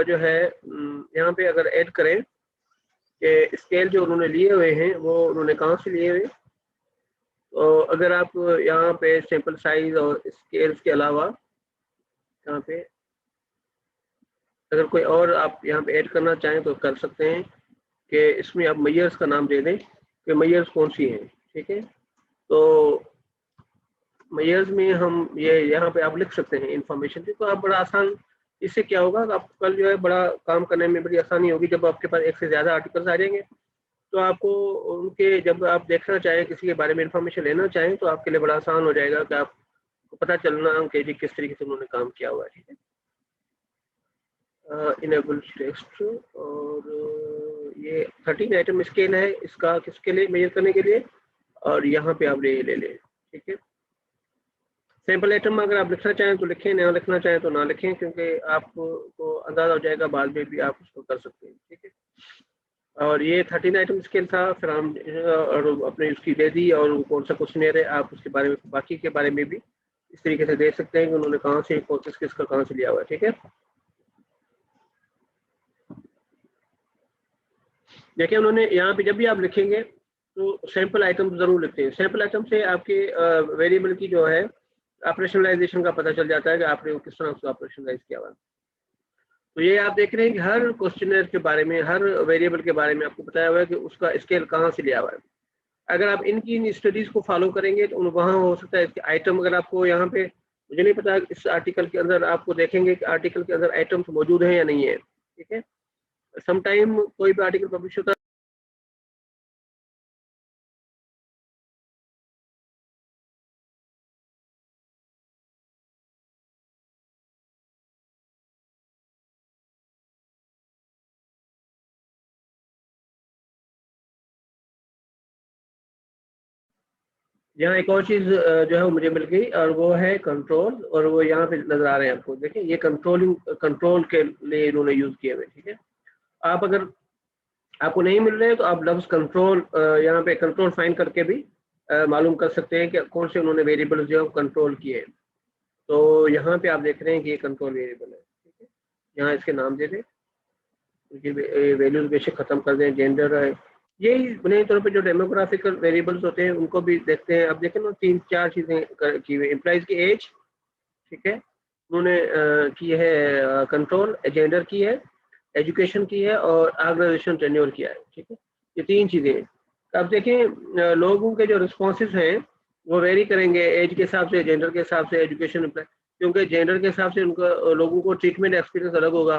जो है यहाँ पे अगर ऐड करें कि स्केल जो उन्होंने लिए हुए हैं वो उन्होंने कहाँ से लिए हुए, तो अगर आप यहाँ पे सैंपल साइज और स्केल्स के अलावा यहाँ पे अगर कोई और आप यहाँ पे ऐड करना चाहें तो कर सकते हैं कि इसमें आप मेजर्स का नाम दे दें कि मेजर्स कौन सी हैं, ठीक है। तो मेजर्स में हम ये यहाँ पे आप लिख सकते हैं इंफॉर्मेशन की, तो आप बड़ा आसान, इससे क्या होगा आपको कल जो है बड़ा काम करने में बड़ी आसानी होगी। जब आपके पास एक से ज़्यादा आर्टिकल्स आ जाएंगे तो आपको उनके जब आप देखना चाहें किसी के बारे में इंफॉर्मेशन लेना चाहें तो आपके लिए बड़ा आसान हो जाएगा कि आपको पता चलना कि जी किस तरीके से उन्होंने काम किया हुआ है, ठीक है। इनेबल टेक्स्ट, और ये 13 आइटम स्केल है इसका किसके लिए मेजर करने के लिए, और यहाँ पे आप ले लें, ठीक है। सैंपल आइटम अगर आप लिखना चाहें तो लिखें, ना लिखना चाहें तो ना लिखें, क्योंकि आपको अंदाजा हो जाएगा बाद में भी आप उसको कर सकते हैं, ठीक है। और ये 13 आइटम स्केल था, फिर हम और अपने उसकी दे दी और कौन सा क्वेश्चन है आप उसके बारे में बाकी के बारे में भी इस तरीके से दे सकते हैं कि उन्होंने कहाँ से किसका कहाँ से लिया हुआ है, ठीक है। देखिए उन्होंने यहाँ पे जब भी आप लिखेंगे तो सैंपल आइटम जरूर लिखते हैं। सैंपल आइटम से आपके वेरिएबल की जो है ऑपरेशनलाइजेशन का पता चल जाता है कि आपने वो किस तरह से ऑपरेशनलाइज किया हुआ। तो ये आप देख रहे हैं कि हर क्वेश्चनर के बारे में, हर वेरिएबल के बारे में आपको बताया हुआ है कि उसका स्केल कहाँ से लिया हुआ है। अगर आप इनकी इन स्टडीज को फॉलो करेंगे तो वहाँ हो सकता है इसके आइटम, अगर आपको यहाँ पे, मुझे नहीं पता इस आर्टिकल के अंदर आपको देखेंगे कि आर्टिकल के अंदर आइटम्स मौजूद हैं या नहीं है, ठीक है। समटाइम कोई भी आर्टिकल पब्लिश होता है यहाँ एक और चीज जो है वो मुझे मिल गई और वो है कंट्रोल, और वो यहाँ पे नजर आ रहे हैं आपको, देखिए ये कंट्रोल के लिए इन्होंने यूज किए हुए, ठीक है। आप अगर आपको नहीं मिल रहे हैं तो आप लफ्ज कंट्रोल यहाँ पे कंट्रोल फाइंड करके भी मालूम कर सकते हैं कि कौन से उन्होंने वेरिएबल्स जो है कंट्रोल किए हैं। तो यहाँ पे आप देख रहे हैं कि ये कंट्रोल वेरिएबल है, ठीक है। यहाँ इसके नाम दे दें, वैल्यूज बेशक खत्म कर दें, जेंडर है, यही बुनियादी तौर पे जो डेमोग्राफिकल वेरिएबल्स होते हैं उनको भी देखते हैं। अब देखें ना 3-4 चीजें की हुई, एम्प्लॉइज की एज, ठीक है, उन्होंने की है कंट्रोल, जेंडर की है, एजुकेशन की है और ऑर्गेनाइजेशन टेन्योर किया है, ठीक है। ये 3 चीजें हैं। अब देखें लोगों के जो रिस्पॉन्सेज हैं वो वेरी करेंगे एज के हिसाब से, जेंडर के हिसाब से, एजुकेशन, क्योंकि जेंडर के हिसाब से उनका लोगों को ट्रीटमेंट एक्सपीरियंस अलग होगा।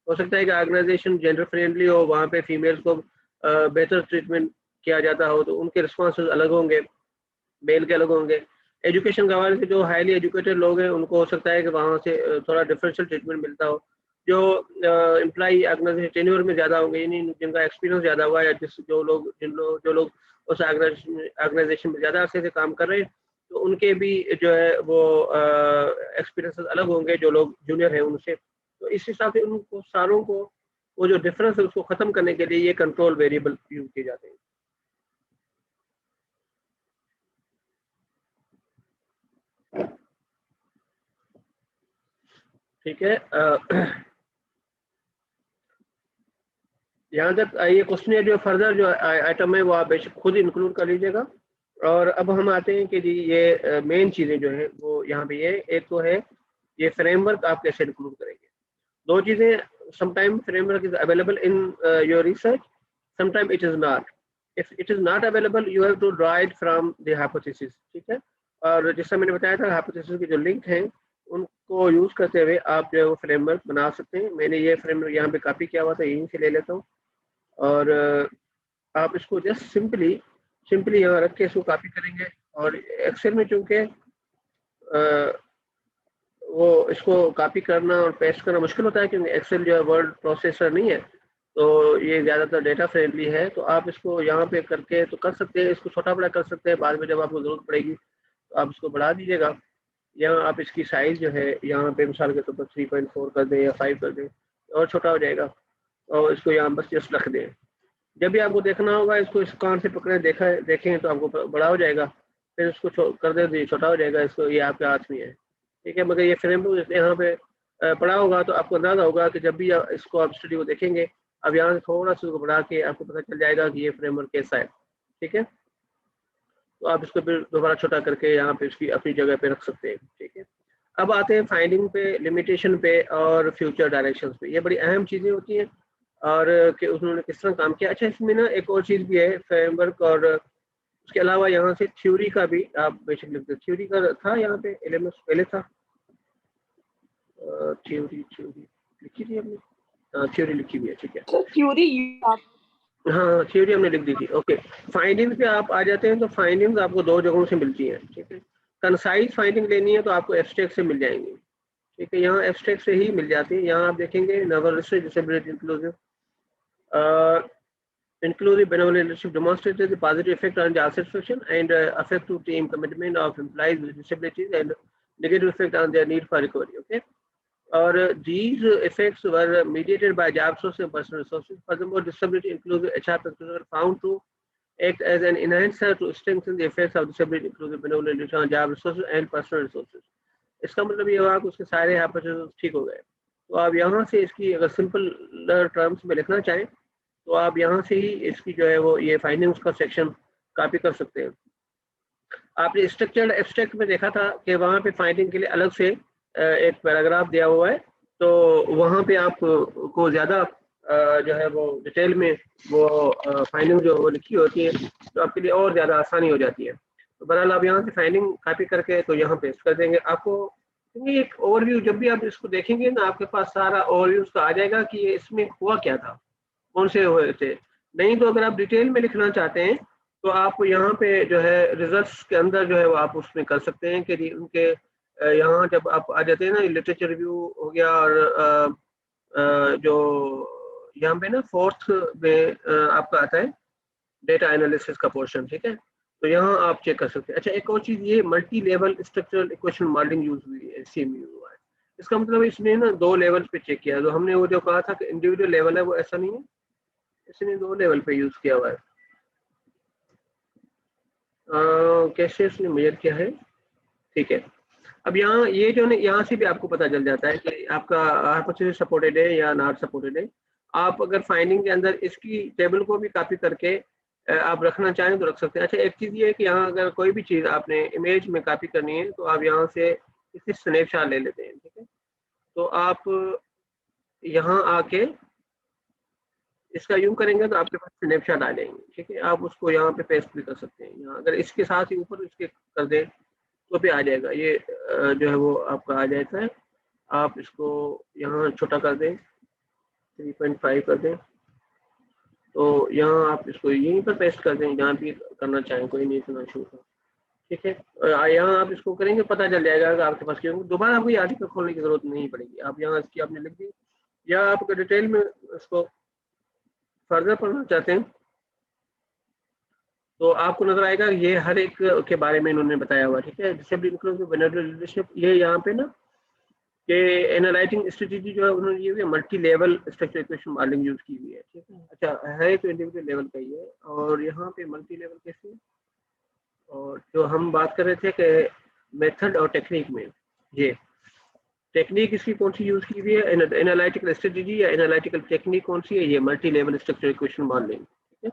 हो सकता है कि ऑर्गेनाइजेशन जेंडर फ्रेंडली हो, वहाँ पे फीमेल्स को बेहतर ट्रीटमेंट किया जाता हो, तो उनके रिस्पॉन्सेज अलग होंगे, मेल के अलग होंगे। एजुकेशन के हवाले से जो हाईली एजुकेटेड लोग हैं उनको हो सकता है कि वहाँ से थोड़ा डिफरेंशियल ट्रीटमेंट मिलता हो। जो एम्प्लॉई ऑर्गेनाइजेशन टेन्योर में ज़्यादा होंगे, यानी जिनका एक्सपीरियंस ज़्यादा हुआ है, या जो लोग उस ऑर्गेनाइजेशन में ज़्यादा अरसे से काम कर रहे हैं, तो उनके भी जो है वो एक्सपीरियंस अलग होंगे जो लोग जूनियर हैं उनसे। तो इस हिसाब से उनको सारों को वो जो डिफरेंस है उसको ख़त्म करने के लिए ये कंट्रोल वेरिएबल यूज किए जाते हैं। ठीक है, यहाँ तक ये क्वेश्चन जो फर्दर जो आइटम है वो आप बेशक खुद इंक्लूड कर लीजिएगा। और अब हम आते हैं कि जी ये मेन चीज़ें जो हैं वो यहाँ पे ये एक तो है ये फ्रेमवर्क आप कैसे इंक्लूड करेंगे। 2 चीज़ें, sometime framework is available in your research, sometime it is not. If it is not available you have to draw it from the hypothesis, ठीक है। और जैसा मैंने बताया था हाइपोथेसिस के जो लिंक हैं उनको यूज़ करते हुए आप जो है वो फ्रेमवर्क बना सकते हैं। मैंने ये फ्रेमवर्क यहाँ पे कॉपी किया हुआ था, यहीं से ले लेता हूँ और आप इसको जस्ट सिंपली यहाँ रख के इसको कॉपी करेंगे। और एक्सेल में चूँकि वो इसको कॉपी करना और पेस्ट करना मुश्किल होता है क्योंकि एक्सेल जो है वर्ड प्रोसेसर नहीं है, तो ये ज़्यादातर डेटा फ्रेंडली है। तो आप इसको यहाँ पे करके तो कर सकते हैं, इसको छोटा बड़ा कर सकते हैं, बाद में जब आपको ज़रूरत पड़ेगी तो आप इसको बढ़ा दीजिएगा। यहाँ आप इसकी साइज़ जो है यहाँ पे मिसाल के तौर पर 3.4 कर दें या 5 कर दें और छोटा हो जाएगा, और इसको यहाँ बस जस्ट रख दें। जब भी आपको देखना होगा इसको इस कान से पकड़े देखें तो आपको बड़ा हो जाएगा, फिर इसको कर दे छोटा हो जाएगा, इसको ये आपके हाथ में है, ठीक है। मगर ये फ्रेमवर्क यहाँ पे पड़ा होगा तो आपको अंदाजा होगा कि जब भी इसको आप स्टडी को देखेंगे अब यहाँ से थोड़ा सा बढ़ा के आपको पता चल जाएगा कि ये फ्रेमवर्क कैसा है, ठीक है। तो आप इसको फिर दोबारा छोटा करके यहाँ पे इसकी अपनी जगह पे रख सकते हैं, ठीक है। अब आते हैं फाइंडिंग पे, लिमिटेशन पे और फ्यूचर डायरेक्शंस पे। ये बड़ी अहम चीज़ें होती हैं और कि उन्होंने किस तरह काम किया। अच्छा, इसमें ना एक और चीज़ भी है फ्रेमवर्क, और उसके अलावा यहाँ से थ्योरी का भी आप बेशक लिखते, थ्योरी का था यहाँ पे एलएमएस पहले था, थ्योरी लिखी थी हमने, थ्योरी लिखी हुई है, ठीक है। हाँ थ्योरी हमने लिख दी थी, ओके। फाइंडिंग्स पे आप आ जाते हैं तो फाइंडिंग्स आपको 2 जगहों से मिलती हैं, ठीक है। कंसाइज फाइंडिंग लेनी है तो आपको एब्स्ट्रैक्ट से मिल जाएंगी, ठीक है। यहाँ एब्स्ट्रैक्ट से ही मिल जाती है। यहाँ आप देखेंगे novel research disability inclusive benevolent leadership demonstrated the positive effect on job satisfaction and effective team commitment of employees with disabilities and negative effect on their need for recovery, okay. Or these effects were mediated by job sources and personal resources. Furthermore, disability inclusive HR practitioners were found to act as an enhancer to strengthen the effects of disability inclusive benevolent leadership on job resources and personal resources. इसका मतलब ये हुआ कि उसके सारे hypothesis ठीक हो गए। तो आप यहाँ से इसकी अगर सिंपल टर्म्स में लिखना चाहें तो आप यहाँ से ही इसकी जो है वो ये फाइंडिंग्स का सेक्शन कॉपी कर सकते हैं। आपने स्ट्रक्चर्ड एब्स्ट्रैक्ट में देखा था कि वहाँ पे फाइंडिंग के लिए अलग से एक पैराग्राफ दिया हुआ है, तो वहाँ पे आप को ज़्यादा जो है वो डिटेल में वो फाइंडिंग जो वो लिखी होती है, तो आपके लिए और ज़्यादा आसानी हो जाती है। तो बहरहाल आप यहाँ से फाइंडिंग कॉपी करके तो यहाँ पेस्ट कर देंगे। आपको क्योंकि एक ओवरव्यू जब भी आप इसको देखेंगे ना, आपके पास सारा ओवरव्यू उसका आ जाएगा कि ये इसमें हुआ क्या था, कौन से हुए थे। नहीं तो अगर आप डिटेल में लिखना चाहते हैं तो आप यहाँ पे जो है रिजल्ट्स के अंदर जो है वो आप उसमें कर सकते हैं कि उनके यहाँ जब आप आ जाते हैं ना, लिटरेचर रिव्यू हो गया, और जो यहाँ पे ना फोर्थ में आपका आता है डेटा एनालिसिस का पोर्शन, ठीक है, तो यहाँ आप चेक कर सकते हैं। अच्छा, एक और चीज़, ये multi level structural equation modelling use हुई है, CMU हुआ है। इसका मतलब इसने ना 2 लेवल पे चेक किया। तो हमने वो जो कहा था कि इंडिविजुअल लेवल है, वो ऐसा नहीं है, इसने 2 लेवल पे यूज किया हुआ है। कैसे इसने मेजर किया है, ठीक है। अब यहाँ ये जो है यहाँ से भी आपको पता चल जाता है कि आपका हाइपोथेसिस सपोर्टेड है या नॉट सपोर्टेड है। आप अगर फाइंडिंग के अंदर इसकी टेबल को भी कॉपी करके आप रखना चाहें तो रख सकते हैं। अच्छा, एक चीज़ ये है कि यहाँ अगर कोई भी चीज़ आपने इमेज में कॉपी करनी है तो आप यहाँ से इसकी स्नैपशॉट ले लेते हैं, ठीक है। तो आप यहाँ आके इसका यूं करेंगे तो आपके पास स्नैपशॉट आ जाएंगे, ठीक है। आप उसको यहाँ पे पेस्ट भी कर सकते हैं। यहाँ अगर इसके साथ ही ऊपर इसके कर दें तो भी आ जाएगा, ये जो है वो आपका आ जाता है। आप इसको यहाँ छोटा कर दें, 3.5 कर दें, तो यहाँ आप इसको यहीं पर पेस्ट कर दें, जहाँ भी करना चाहें, कोई नहीं इतना इशू है, ठीक है। यहाँ आप इसको करेंगे पता चल जाएगा कि आपके पास क्यों, दोबारा आपको ये आर्टिकल खोलने की जरूरत नहीं पड़ेगी। आप यहाँ इसकी आपने लिख दी, या आप अगर डिटेल में इसको फर्दर पढ़ना चाहते हैं तो आपको नजर आएगा ये हर एक के बारे में इन्होंने बताया हुआ, ठीक है। डिसेबल इंक्लूसिव वल्नरेबल लीडरशिप, ये यहाँ पे ना कि एनालाइटिंग स्ट्रेटेजी जो है उन्होंने ये multi level structure equation modelling use की हुई है, ठीक है। अच्छा, है तो इंडिविजुअल लेवल का ही है, और यहाँ पे मल्टी लेवल कैसे, और जो हम बात कर रहे थे कि मेथड और टेक्निक में, ये टेक्निक इसकी कौन सी यूज की हुई है, एनालिटिकल स्ट्रेटेजी या एनालिटिकल टेक्निक कौन सी है, ये multi level structure equation modelling, ठीक है।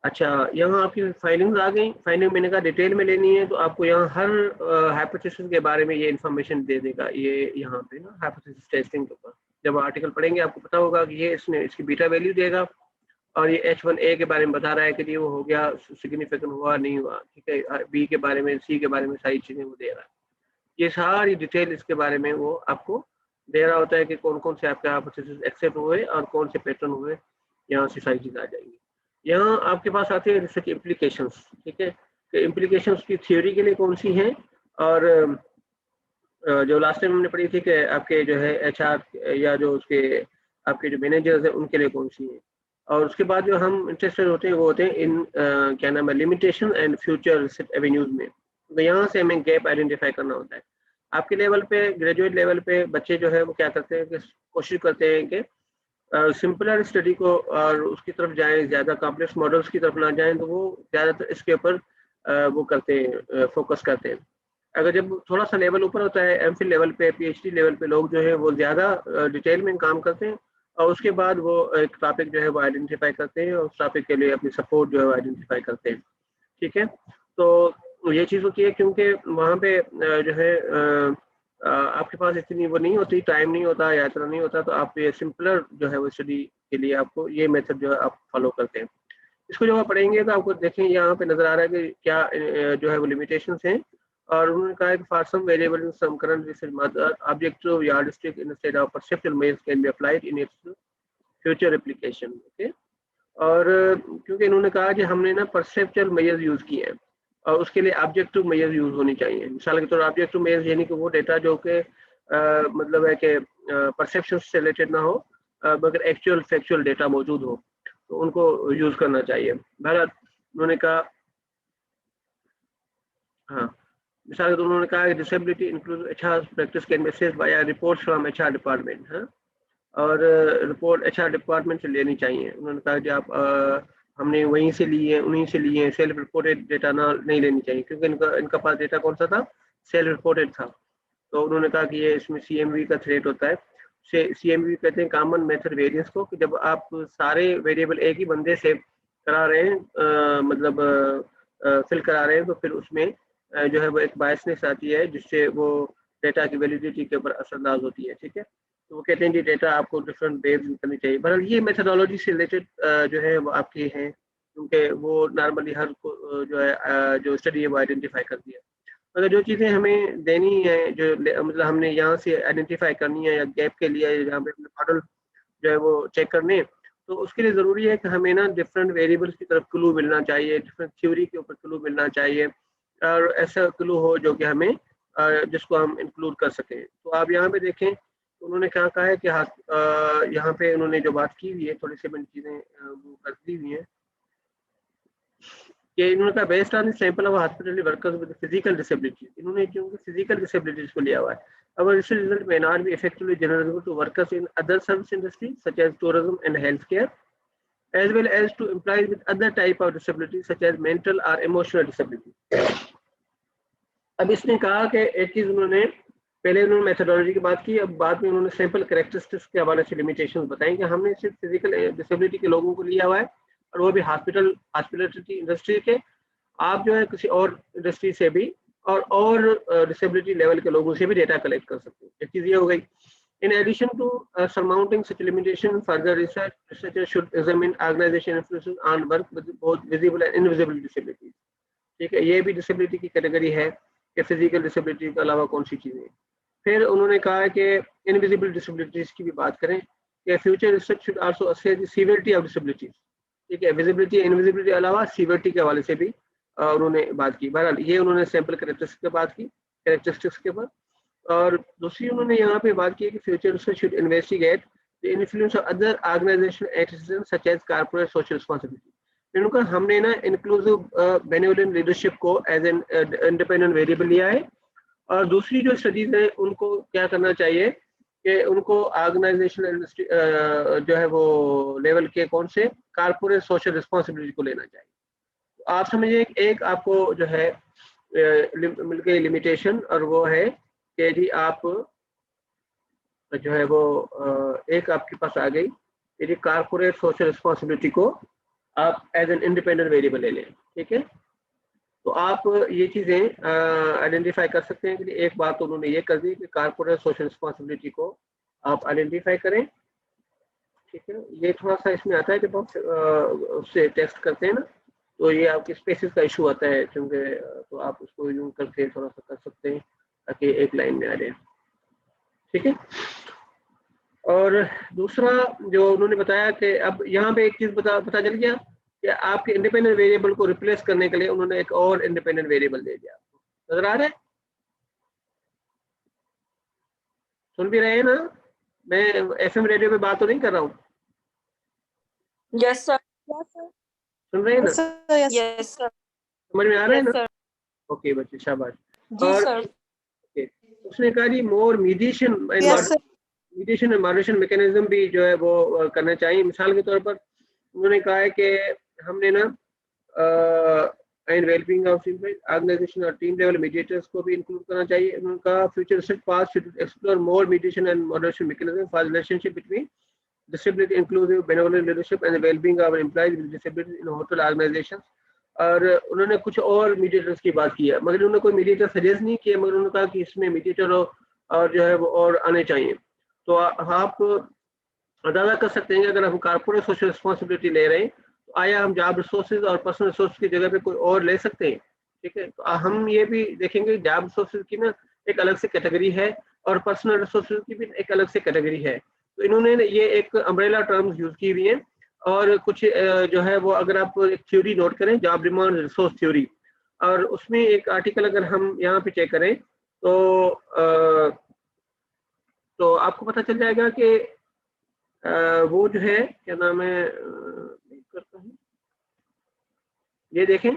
अच्छा, यहाँ आपकी फाइलिंग्स आ गई। फाइलिंग मैंने कहा डिटेल में लेनी है तो आपको यहाँ हर हाइपोथेसिस के बारे में ये इन्फॉर्मेशन दे देगा। ये यहाँ पे ना हाइपोथेसिस टेस्टिंग के ऊपर जब आर्टिकल पढ़ेंगे आपको पता होगा कि ये इसने इसकी बीटा वैल्यू देगा, और ये H1A के बारे में बता रहा है कि ये वो हो गया, सिग्निफिकेंट हुआ नहीं हुआ, ठीक है। B के बारे में, C के बारे में सारी चीज़ें वो दे रहा है। ये सारी डिटेल इसके बारे में वो आपको दे रहा होता है कि कौन कौन से आपके हाइपोथेसिस एक्सेप्ट हुए और कौन से पैटर्न हुए, यहाँ से सारी चीज़ आ जाएंगी। यहाँ आपके पास आते हैं रिसर्च इम्प्लीकेशंस, ठीक है, कि इम्प्लीकेशंस की थ्योरी के लिए कौन सी हैं, और जो लास्ट टाइम हमने पढ़ी थी कि आपके जो है HR या जो उसके आपके जो मैनेजर्स हैं उनके लिए कौन सी हैं। और उसके बाद जो हम इंटरेस्टेड होते हैं वो होते हैं इन क्या नाम है, limitation and future research avenues में। तो यहाँ से हमें गैप आइडेंटिफाई करना होता है। आपके लेवल पे, ग्रेजुएट लेवल पे बच्चे जो है वो क्या करते हैं कि कोशिश करते हैं कि सिंपलर स्टडी को और उसकी तरफ जाएं, ज़्यादा कॉम्प्लेक्स मॉडल्स की तरफ ना जाएं, तो वो ज़्यादातर इसके ऊपर वो करते हैं, फोकस करते हैं। अगर जब थोड़ा सा लेवल ऊपर होता है, MPhil लेवल पे, PhD लेवल पे लोग जो है वो ज़्यादा डिटेल में काम करते हैं, और उसके बाद वो एक टॉपिक जो है वो आइडेंटिफाई करते हैं और उस टॉपिक के लिए अपनी सपोर्ट जो है आइडेंटिफाई करते हैं, ठीक है। तो ये चीज़ होती है क्योंकि वहाँ पे जो है आपके पास इतनी वो नहीं होती, टाइम नहीं होता या इतना नहीं होता, तो आप ये सिंपलर जो है वो स्टडी के लिए आपको ये मेथड जो है आप फॉलो करते हैं। इसको जब आप पढ़ेंगे तो आपको देखें यहाँ पे नजर आ रहा है कि क्या जो है वो लिमिटेशंस हैं, और उन्होंने कहा है कि for some variable in some current research method objective yardstick instead of perceptual measures can be applied in its future application, okay. और क्योंकि इन्होंने कहा कि हमने ना परसेप्चुअल मेजर्स यूज किए हैं और उसके लिए ऑब्जेक्टिव मेजर्स यूज होनी चाहिए। मिसाल के तौर पर ऑब्जेक्टिव मेजर्स यानी कि वो डेटा जो कि मतलब है कि परसेप्शन से रिलेटेड ना हो, मगर एक्चुअल फैक्चुअल डेटा मौजूद हो, तो उनको यूज करना चाहिए। बहरहाल उन्होंने कहा, हाँ, मिसाल के तौर उन्होंने कहा कि disability include HR practice can be assessed by reports from HR department, हाँ, और रिपोर्ट HR डिपार्टमेंट से लेनी चाहिए। उन्होंने कहा कि आप हमने वहीं से ली है, उन्हीं से लिए हैं, सेल्फ रिपोर्टेड डेटा ना नहीं लेनी चाहिए, क्योंकि इनका पास डेटा कौन सा था, सेल्फ रिपोर्टेड था। तो उन्होंने कहा कि ये इसमें CMV का थ्रेट होता है। CMV कहते हैं कॉमन मेथड वेरिएंस को, कि जब आप सारे वेरिएबल एक ही बंदे से करा रहे हैं, मतलब फिल करा रहे हैं, तो फिर उसमें जो है वो एक बायसनेस आती है जिससे वो डेटा की वैलिडिटी के ऊपर असरअंदाज होती है। ठीक है, तो वो कहते हैं कि डेटा आपको डिफरेंट वेज करनी चाहिए। बहरहाल ये मेथोडोलॉजी से रिलेटेड जो है वो आपकी है, क्योंकि वो नॉर्मली हर को जो है जो स्टडी है वो आइडेंटिफाई करती है। अगर जो चीज़ें हमें देनी है, जो मतलब हमने यहाँ से आइडेंटिफाई करनी है या गैप के लिए जहाँ पे अपने मॉडल जो है वो चेक करने, तो उसके लिए ज़रूरी है कि हमें ना डिफरेंट वेरिएबल्स की तरफ क्लू मिलना चाहिए, डिफरेंट थ्योरी के ऊपर क्लू मिलना चाहिए, और ऐसा क्लू हो जो कि हमें जिसको हम इंक्लूड कर सकें। तो आप यहाँ पे देखें, उन्होंने क्या कहा है कि यहाँ पे उन्होंने जो बात की हुई है, थोड़ी सी मैंने चीज़ें वो कर दी हुई हैं कि इन्होंने कहा based on sample of hospital workers with physical disability, इन्होंने क्योंकि फिजिकल डिसेबिलिटीज को लिया हुआ है। Our research result may not be effectively generalizable to workers in other service industries such as tourism and healthcare, as well as to employees with other type of disabilities such as mental or emotional disability. अब इसने कहा कि एक चीज उन्होंने पहले उन्होंने methodology की बात की, अब बाद में उन्होंने सैंपल कैरेक्टरिस्टिक्स के हवाले से लिमिटेशंस बताएं कि हमने सिर्फ फिजिकल डिसेबिलिटी के लोगों को लिया हुआ है, और वो भी हॉस्पिटलिटी इंडस्ट्री के। आप जो है किसी और इंडस्ट्री से भी और डिसेबिलिटी लेवल के लोगों से भी डेटा कलेक्ट कर सकते हैं। एक चीज़ ये हो गई। In addition to surmounting such limitation, further researchers should examine organization influences on work with both visible and invisible disabilities. ठीक है, ये भी डिसेबिलिटी की कैटेगरी है कि फिजिकल डिसेबिलिटी के अलावा कौन सी चीज़ें। फिर उन्होंने कहा कि इनविजिबल डिसेबिलिटीज की भी बात करें कि future research should also assess the severity of disabilities. ठीक है, विजिबिलिटी इनविजिबिलिटी के अलावा सीवियरिटी के हवाले से भी उन्होंने बात की। बहरहाल ये उन्होंने सैंपल कैरेक्टरिस्टिक्स के बाद, और दूसरी उन्होंने यहाँ पे बात की कि future research should investigate the influence of other organization activities such as corporate social responsibility. उनका हमने ना इंक्लूसिव बेनेवोलेंट लीडरशिप को एज एन इंडिपेंडेंट वेरिएबल लिया है, और दूसरी जो स्टडीज है उनको क्या करना चाहिए कि उनको ऑर्गेनाइजेशनल जो है वो लेवल के कौन से कॉर्पोरेट सोशल रिस्पांसिबिलिटी को लेना चाहिए। आप समझिए एक आपको जो है मिल गई लिमिटेशन, और वो है कि जी आप जो है वो एक आपके पास आ गई कि कॉर्पोरेट सोशल रिस्पांसिबिलिटी को आप एज एन इंडिपेंडेंट वेरिएबल ले लें। ठीक है, तो आप ये चीज़ें आइडेंटिफाई कर सकते हैं कि एक बात तो उन्होंने ये कर दी कि कॉर्पोरेट सोशल रिस्पांसिबिलिटी को आप आइडेंटिफाई करें। ठीक है, ये थोड़ा सा इसमें आता है कि बहुत उससे टेस्ट करते हैं ना, तो ये आपके स्पेसिस का इशू आता है, क्योंकि तो आप उसको यूज करके थोड़ा सा कर सकते हैं ताकि एक लाइन में आ जाए। ठीक है, और दूसरा जो उन्होंने बताया कि अब यहाँ पे एक चीज पता चल गया कि आपके इंडिपेंडेंट वेरिएबल को रिप्लेस करने के लिए उन्होंने एक और इंडिपेंडेंट वेरिएबल दे दिया। आपको नजर आ रहा है? सुन भी रहे हैं ना? मैं FM रेडियो पे बात तो नहीं कर रहा हूँ? Yes sir. सुन रहे हैं ना? Yes sir. समझ में आ रहा है यस ना? सर। ओके बच्चे, शाबाश। जी और सर। उसने कहा जी मोर मीडिएशन एंड मॉडरेशन मैकेनिज्म भी जो है वो करना चाहिए। मिसाल के तौर पर उन्होंने कहा है कि हमने ना एंड वेलबींग ऑफ ऑर्गेनाइजेशन और टीम लेवल मीडिएटर्स को भी इंक्लूड करना चाहिए। उन्होंने कहा future research path should explore more mediation and moderation mechanism for relationship between disability inclusive benevolent leadership and the well-being of employees with disabilities in hotel organizations। और उन्होंने कुछ और मीडिएटर्स की बात की है, मगर उन्होंने कोई मीडिएटर सजेस्ट नहीं किया, मगर उन्होंने कहा कि इसमें मीडिएटर और जो है वो और आने चाहिए। तो आप अंदाजा कर सकते हैं कि अगर हम कॉर्पोरेट सोशल रिस्पॉन्सिबिलिटी ले रहे हैं तो आया हम जॉब रिसोर्सेज और पर्सनल रिसोर्स की जगह पे कोई और ले सकते हैं। ठीक है, तो हम ये भी देखेंगे जॉब रिसोर्सेज की ना एक अलग से कैटेगरी है और पर्सनल रिसोर्सेज की भी एक अलग से कैटेगरी है। तो इन्होंने ये एक अम्ब्रेला टर्म्स यूज की हुई हैं, और कुछ जो है वो अगर आप एक थ्योरी नोट करें जॉब डिमांड रिसोर्स थ्योरी, और उसमें एक आर्टिकल अगर हम यहाँ पे चेक करें तो आपको पता चल जाएगा कि वो जो है क्या नाम है, करता हूँ ये देखें,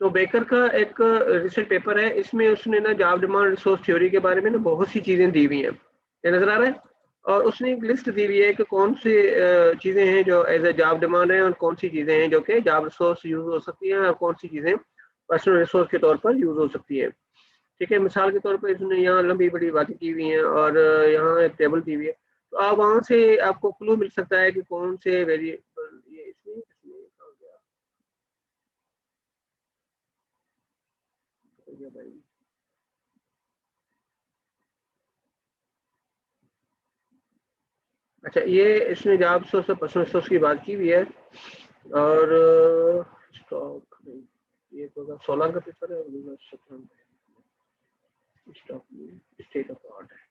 तो बेकर का एक रिसर्च पेपर है, इसमें उसने ना जॉब डिमांड रिसोर्स थ्योरी के बारे में ना बहुत सी चीज़ें दी हुई हैं, ये नजर आ रहा है, और उसने एक लिस्ट दी हुई है कि कौन सी चीज़ें हैं जो एज ए जॉब डिमांड है और कौन सी चीज़ें हैं जो कि जॉब रिसोर्स यूज़ हो सकती हैं और कौन सी चीज़ें पर्सनल रिसोर्स के तौर पर यूज़ हो सकती है। ठीक है, मिसाल के तौर पर इसने यहाँ लंबी बड़ी बातें की हुई हैं और यहाँ एक टेबल दी हुई है, तो आप वहाँ से आपको क्लू मिल सकता है कि कौन से वेरिएबल ये इसमें गया भाई। अच्छा, ये इसने जॉब सोर्स और पर्सनल सोर्स की बात की हुई है, और स्टॉक ये तो 16 का पेपर है और 17 में स्टॉक स्टेट ऑफ आर्ट है।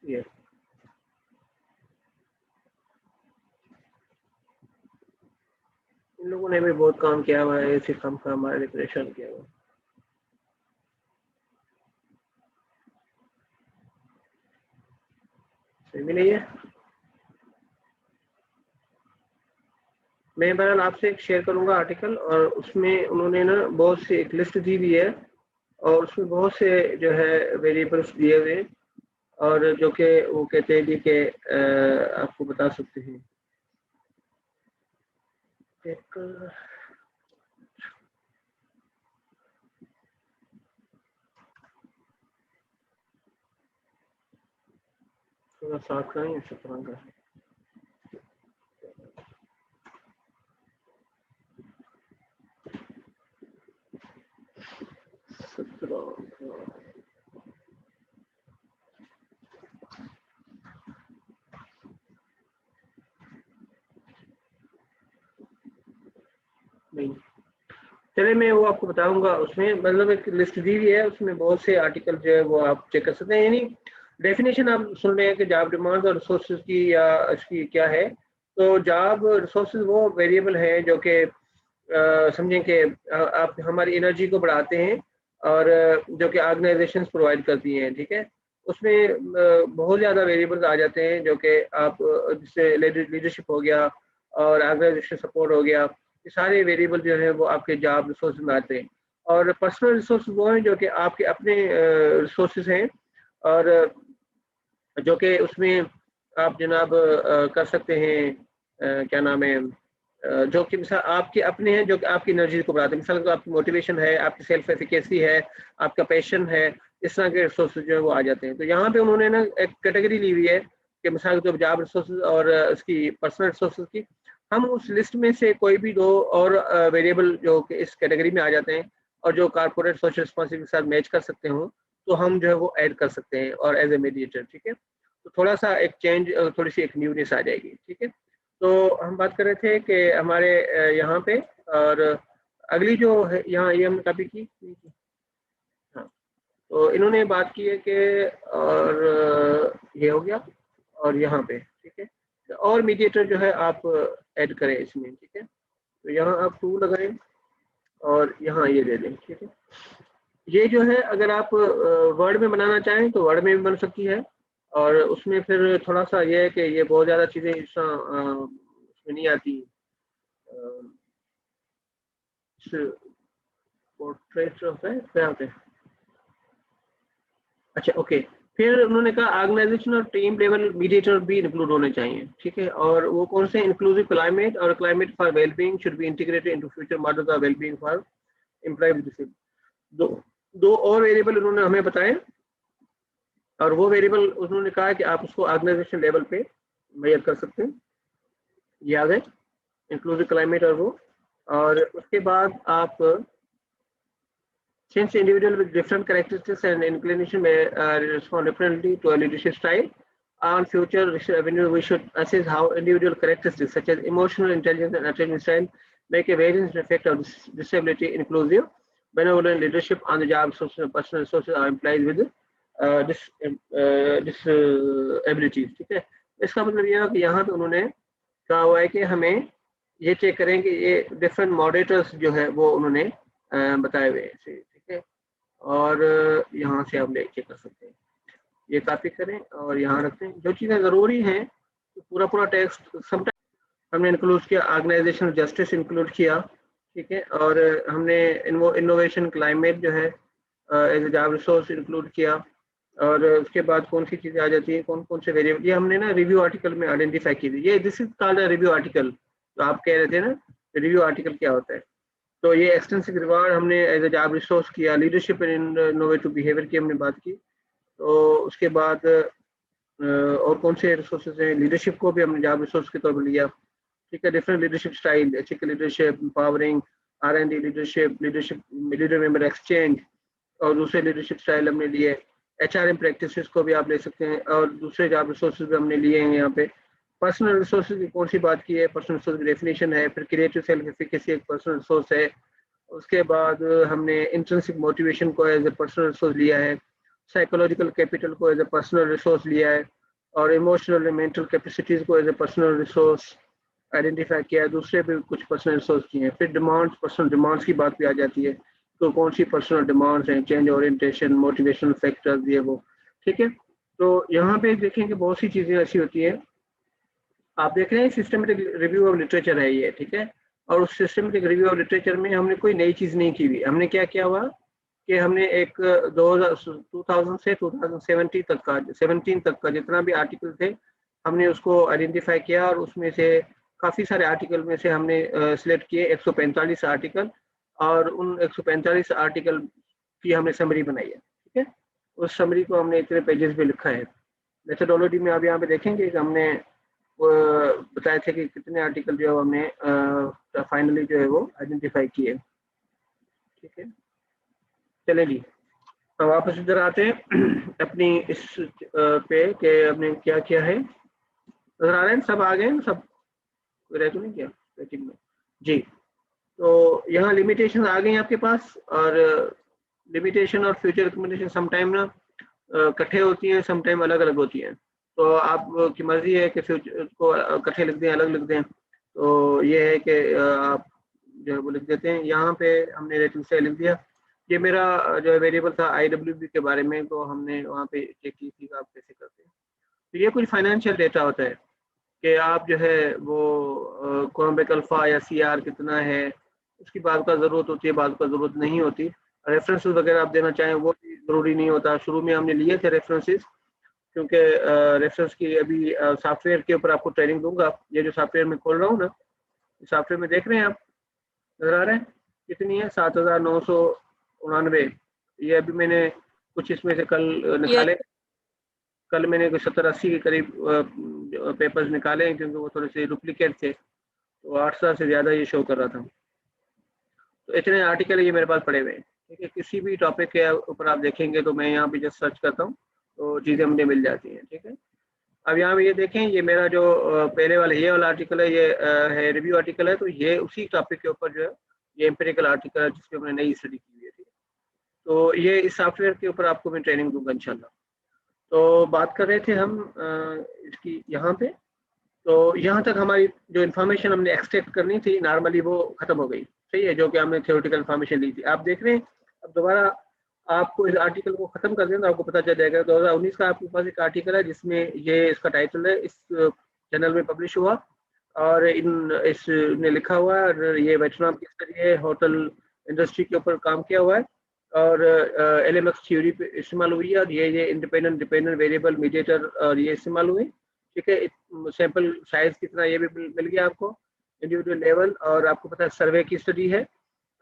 ये इन लोगों ने भी बहुत काम किया हुआ है, ऐसे काम का हमारे लिए परेशान किया हुआ है। सही भी नहीं है। मैं बहरहाल आपसे एक शेयर करूंगा आर्टिकल, और उसमें उन्होंने ना बहुत सी एक लिस्ट दी हुई है, और उसमें बहुत से जो है वेरिएबल्स दिए हुए हैं, और जो कि वो कहते हैं जी कि आपको बता सकते हैं। एक थोड़ा साफ करें या 17 का है। नहीं, चले मैं वो आपको बताऊंगा। उसमें मतलब एक लिस्ट दी हुई है, उसमें बहुत से आर्टिकल जो है वो आप चेक कर सकते हैं। यानी डेफिनेशन आप सुन रहे हैं कि जॉब डिमांड और रिसोर्सेज की या इसकी क्या है। तो जॉब रिसोर्सेज वो वेरिएबल है जो कि समझें कि आप हमारी एनर्जी को बढ़ाते हैं, और जो कि ऑर्गेनाइजेशंस प्रोवाइड करती हैं, ठीक है। उसमें बहुत ज़्यादा वेरिएबल्स आ जाते हैं जो कि आप जिससे लीडरशिप हो गया और ऑर्गेनाइजेशन सपोर्ट हो गया, ये सारे वेरिएबल जो है वो आपके जॉब रिसोर्स में आते हैं। और पर्सनल रिसोर्स वो हैं जो कि आपके अपने रिसोर्सेज हैं, और जो कि उसमें आप जनाब कर सकते हैं, क्या नाम है, जो कि मिसाल आपके अपने हैं जो कि आपकी एनर्जी को बढ़ाते हैं। मिसाल तो आपकी मोटिवेशन है, आपकी सेल्फ एफिकेसी है, आपका पैशन है, इस तरह के रिसोर्सेज जो है वो आ जाते हैं। तो यहाँ पे उन्होंने ना एक कैटेगरी ली हुई है कि मिसाल तो जॉब रिसोर्सेज और इसकी पर्सनल रिसोर्सेज की, हम उस लिस्ट में से कोई भी दो और वेरिएबल जो कि इस कैटेगरी में आ जाते हैं और जो कारपोरेट सोशल रिस्पॉन्सिबिलिटी के साथ मैच कर सकते हो, तो हम जो है वो ऐड कर सकते हैं और एज ए मीडिएटर, ठीक है। तो थोड़ा सा एक चेंज, थोड़ी सी एक न्यूनेस आ जाएगी, ठीक है। तो हम बात कर रहे थे कि हमारे यहाँ पे, और अगली जो है यहाँ ये हमने कॉपी की। हाँ, तो इन्होंने बात की है कि और ये हो गया, और यहाँ पे ठीक है, और मीडिएटर जो है आप ऐड करें इसमें, ठीक है। तो यहाँ आप 2 लगाएं और यहाँ ये दे दें, ठीक है। ये जो है अगर आप वर्ड में बनाना चाहें तो वर्ड में भी बन सकती है, और उसमें फिर थोड़ा सा ये है कि ये बहुत ज़्यादा चीज़ें उसमें नहीं आती। पोर्ट्रेट ऑफ है क्या होते हैं। अच्छा, ओके। फिर उन्होंने कहा ऑर्गेनाइजेशन और टीम लेवल मीडिएटर भी इंक्लूड होने चाहिए, ठीक है। और वो कौन से, इंक्लूसिव क्लाइमेट और climate for wellbeing should be integrated into future models of wellbeing for employ with disability. दो और वेरिएबल उन्होंने हमें बताए, और वो वेरिएबल उन्होंने कहा कि आप उसको ऑर्गेनाइजेशन लेवल पे मेजर कर सकते हैं। याद है, इंक्लूसिव क्लाइमेट और वो, और उसके बाद आप since individual with different characteristics and inclination may respond differently to a leadership style, on future revenue we should assess how individual characteristics such as emotional intelligence and attention style make a variance in effect of disability inclusive benevolent leadership on the job social personal resources are employees with disabilities, ठीक है। इसका मतलब यह है कि यहाँ पे उन्होंने कहा हुआ है कि हमें ये चेक करें कि ये डिफरेंट मॉडरेटर्स जो है वो उन्होंने बताए हुए हैं, ठीक है। और यहाँ से आप ले चेक कर सकते हैं, ये कॉपी करें और यहाँ रखते हैं। जो चीज़ें ज़रूरी हैं तो पूरा टेक्स्ट समटाइम हमने इंक्लूड किया, ऑर्गेनाइजेशनल जस्टिस इंक्लूड किया, ठीक है। और हमने इनोवेशन क्लाइमेट जो है as a job resource include किया, और उसके बाद कौन सी चीज़ें आ जाती हैं, कौन कौन से वेरिएबल, ये हमने ना रिव्यू आर्टिकल में आइडेंटिफाई की थी। ये this is called review article. तो आप कह रहे थे ना रिव्यू आर्टिकल क्या होता है, तो ये एक्सटेंसिव रिवार्ड हमने एज ए जॉब रिसोर्स किया, लीडरशिप इन इनोवेटिव बिहेवियर की हमने बात की। तो उसके बाद और कौन से रिसोर्सेज हैं, लीडरशिप को भी हमने जॉब रिसोर्स के तौर पर लिया, ठीक है, different leadership style, ethical leadership, empowering, R&D leadership, leader member exchange, और दूसरे लीडरशिप स्टाइल हमने लिए। HRM प्रैक्टिसेस को भी आप ले सकते हैं, और दूसरे जॉब रिसोर्सेज भी हमने लिए हैं यहाँ पे। पर्सनल रिसोर्सेज की कौन सी बात की है, पर्सनल रिसोर्स की डेफिनेशन है, फिर क्रिएटिव सेल्फ एफिकेसी एक पर्सनल रिसोर्स है। उसके बाद हमने इंट्रिंसिक मोटिवेशन को एज ए पर्सनल रिसोर्स लिया है, साइकोलॉजिकल कैपिटल को एज ए पर्सनल रिसोर्स लिया है, और इमोशनल एंड मेंटल कैपेसिटीज को as a personal resource identify किया है। दूसरे भी कुछ पर्सनल रिसोर्स किए हैं। फिर डिमांड्स, पर्सनल डिमांड्स की बात भी आ जाती है, तो कौन सी पर्सनल डिमांड्स हैं, चेंज ओरिएंटेशन, मोटिवेशनल फैक्टर्स, ये वो, ठीक है। तो यहाँ पे देखेंगे बहुत सी चीज़ें ऐसी होती हैं। आप देख रहे हैं सिस्टमेटिक रिव्यू ऑफ लिटरेचर है ये, ठीक है। और उस सिस्टमेटिक रिव्यू ऑफ लिटरेचर में हमने कोई नई चीज़ नहीं की हुई। हमने क्या किया हुआ कि हमने एक 2000 से 2017 तक का जितना भी आर्टिकल थे हमने उसको आइडेंटिफाई किया, और उसमें से काफ़ी सारे आर्टिकल में से हमने सिलेक्ट किए 145 आर्टिकल, और उन 145 आर्टिकल की हमने समरी बनाई है, ठीक है। उस समरी को हमने इतने पेजेस पे लिखा है। मेथोडोलॉजी में आप यहाँ पे देखेंगे कि हमने बताए थे कि कितने आर्टिकल जो है हमने फाइनली जो है वो आइडेंटिफाई किए, ठीक है। चले जी, तो वापस इधर आते हैं अपनी इस पे कि हमने क्या किया है। नजर आ रहे हैं सब, आ गए हैं सब, रह तो नहीं किया रेटिंग में जी। तो यहाँ लिमिटेशन आ गई आपके पास, और लिमिटेशन और फ्यूचर रिकमेंडेशन समटाइम ना इकट्ठे होती हैं, समटाइम अलग अलग होती हैं। तो आप की मर्जी है कि फ्यूचर को इकट्ठे लिख दें, अलग लिख दें। तो ये है कि आप जो है वो लिख देते हैं। यहाँ पे हमने रेटिंग से लिख दिया। ये मेरा जो है वेरिएबल था IWB के बारे में, तो हमने वहाँ पे चेक की थी कि आप कैसे करते हैं। तो ये कुछ फाइनेंशियल डेटा होता है कि आप जो है वो कोलम्बिक अल्फा या CR कितना है, उसकी बात का ज़रूरत होती है, बात का ज़रूरत नहीं होती। रेफरेंसेस वगैरह आप देना चाहें वो भी ज़रूरी नहीं होता। शुरू में हमने लिए थे रेफरेंसेस, क्योंकि रेफरेंस की अभी सॉफ्टवेयर के ऊपर आपको ट्रेनिंग दूंगा। ये जो सॉफ्टवेयर में खोल रहा हूँ ना, सॉफ्टवेयर में देख रहे हैं आप, नजर आ रहे हैं कितनी है, 7999। ये अभी मैंने कुछ इसमें से कल निकाले, कल मैंने 70-80 के करीब पेपर्स निकाले हैं, क्योंकि वो थोड़े से डुप्लीकेट थे, तो 8000 से ज़्यादा ये शो कर रहा था। तो इतने आर्टिकल ये मेरे पास पड़े हुए हैं, ठीक है। किसी भी टॉपिक के ऊपर आप देखेंगे तो मैं यहाँ पे जस्ट सर्च करता हूँ तो चीज़ें मुझे मिल जाती हैं, ठीक है। अब यहाँ पे ये देखें, ये मेरा जो पहले वाला ये वाला आर्टिकल है, ये है रिव्यू आर्टिकल है। तो ये उसी टॉपिक के ऊपर जो है ये एम्पिरिकल आर्टिकल है, जिसपे हमने नई स्टडी की हुई है, ठीक है। तो ये इस सॉफ्टवेयर के ऊपर आपको मैं ट्रेनिंग दूंगा इंशाल्लाह। तो बात कर रहे थे हम इसकी यहाँ पे। तो यहाँ तक हमारी जो इन्फॉर्मेशन हमने एक्सट्रैक्ट करनी थी नॉर्मली वो खत्म हो गई, सही है, जो कि हमने थ्योरेटिकल इन्फॉर्मेशन ली थी। आप देख रहे हैं अब दोबारा आपको इस आर्टिकल को खत्म कर दें तो आपको पता चल जाएगा। 2019 का आपके पास एक आर्टिकल है जिसमें ये इसका टाइटल है, इस जर्नल में पब्लिश हुआ, और इसने लिखा हुआ है ये वेटरनम के जरिए होटल इंडस्ट्री के ऊपर काम किया हुआ है, और LMX थ्योरी पे इस्तेमाल हुई है, और ये इंडिपेंडेंट डिपेंडेंट वेरिएबल मीडिएटर और ये इस्तेमाल हुए, ठीक है। सैंपल साइज कितना ये भी मिल गया आपको, इंडिविजुअल लेवल, और आपको पता है सर्वे की स्टडी है,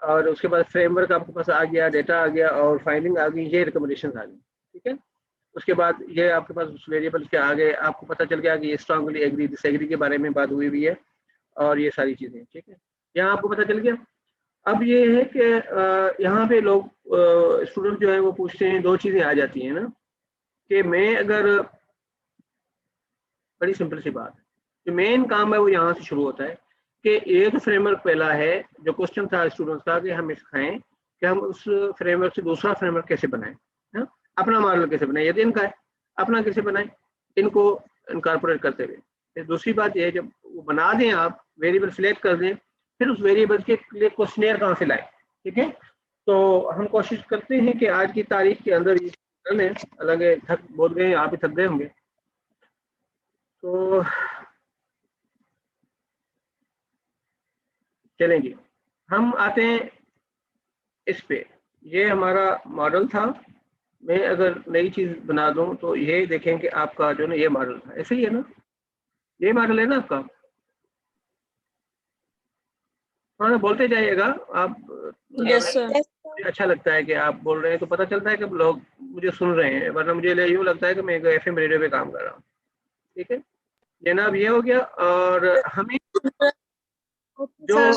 और उसके बाद फ्रेमवर्क आपके पास आ गया, डेटा आ गया, और फाइंडिंग आ गई, ये रिकमेंडेशन आ गई, ठीक है। उसके बाद ये आपके पास उस वेरिएबल के आगे आपको पता चल गया कि ये स्ट्रांगली एग्री डिसएग्री के बारे में बात हुई है, और ये सारी चीज़ें, ठीक है। यहाँ आपको पता चल गया। अब ये है कि यहाँ पे लोग स्टूडेंट जो है वो पूछते हैं, दो चीज़ें आ जाती हैं ना, कि मैं अगर, बड़ी सिंपल सी बात है, जो मेन काम है वो यहाँ से शुरू होता है कि एक फ्रेमवर्क पहला है। जो क्वेश्चन था स्टूडेंट्स का कि हम सिखाएं कि हम उस फ्रेमवर्क से दूसरा फ्रेमवर्क कैसे बनाएं, है अपना मॉडल कैसे बनाएं, यदि इनका है अपना कैसे बनाएं, इनको इनकॉर्पोरेट करते हुए। फिर दूसरी बात ये है, जब वो बना दें आप वेरिएबल सिलेक्ट कर दें, फिर उस वेरिएबल के लिए क्वेश्चनेयर कहाँ से लाएं, ठीक है। तो हम कोशिश करते हैं कि आज की तारीख के अंदर ये करने, अलग थक बहुत गए, आप ही थक गए होंगे। तो चलेंगे, हम आते हैं इस पे। ये हमारा मॉडल था। मैं अगर नई चीज बना दूं तो ये देखें कि आपका जो ना ये मॉडल था, ऐसे ही है ना, ये मॉडल है ना आपका। थोड़ा बोलते जाइएगा आप। Yes sir. अच्छा लगता है कि आप बोल रहे हैं, तो पता चलता है कि लोग मुझे सुन रहे हैं, वरना मुझे यूँ लगता है कि मैं FM रेडियो पे काम कर रहा हूँ, ठीक है। जनाब ये हो गया। और हमें जो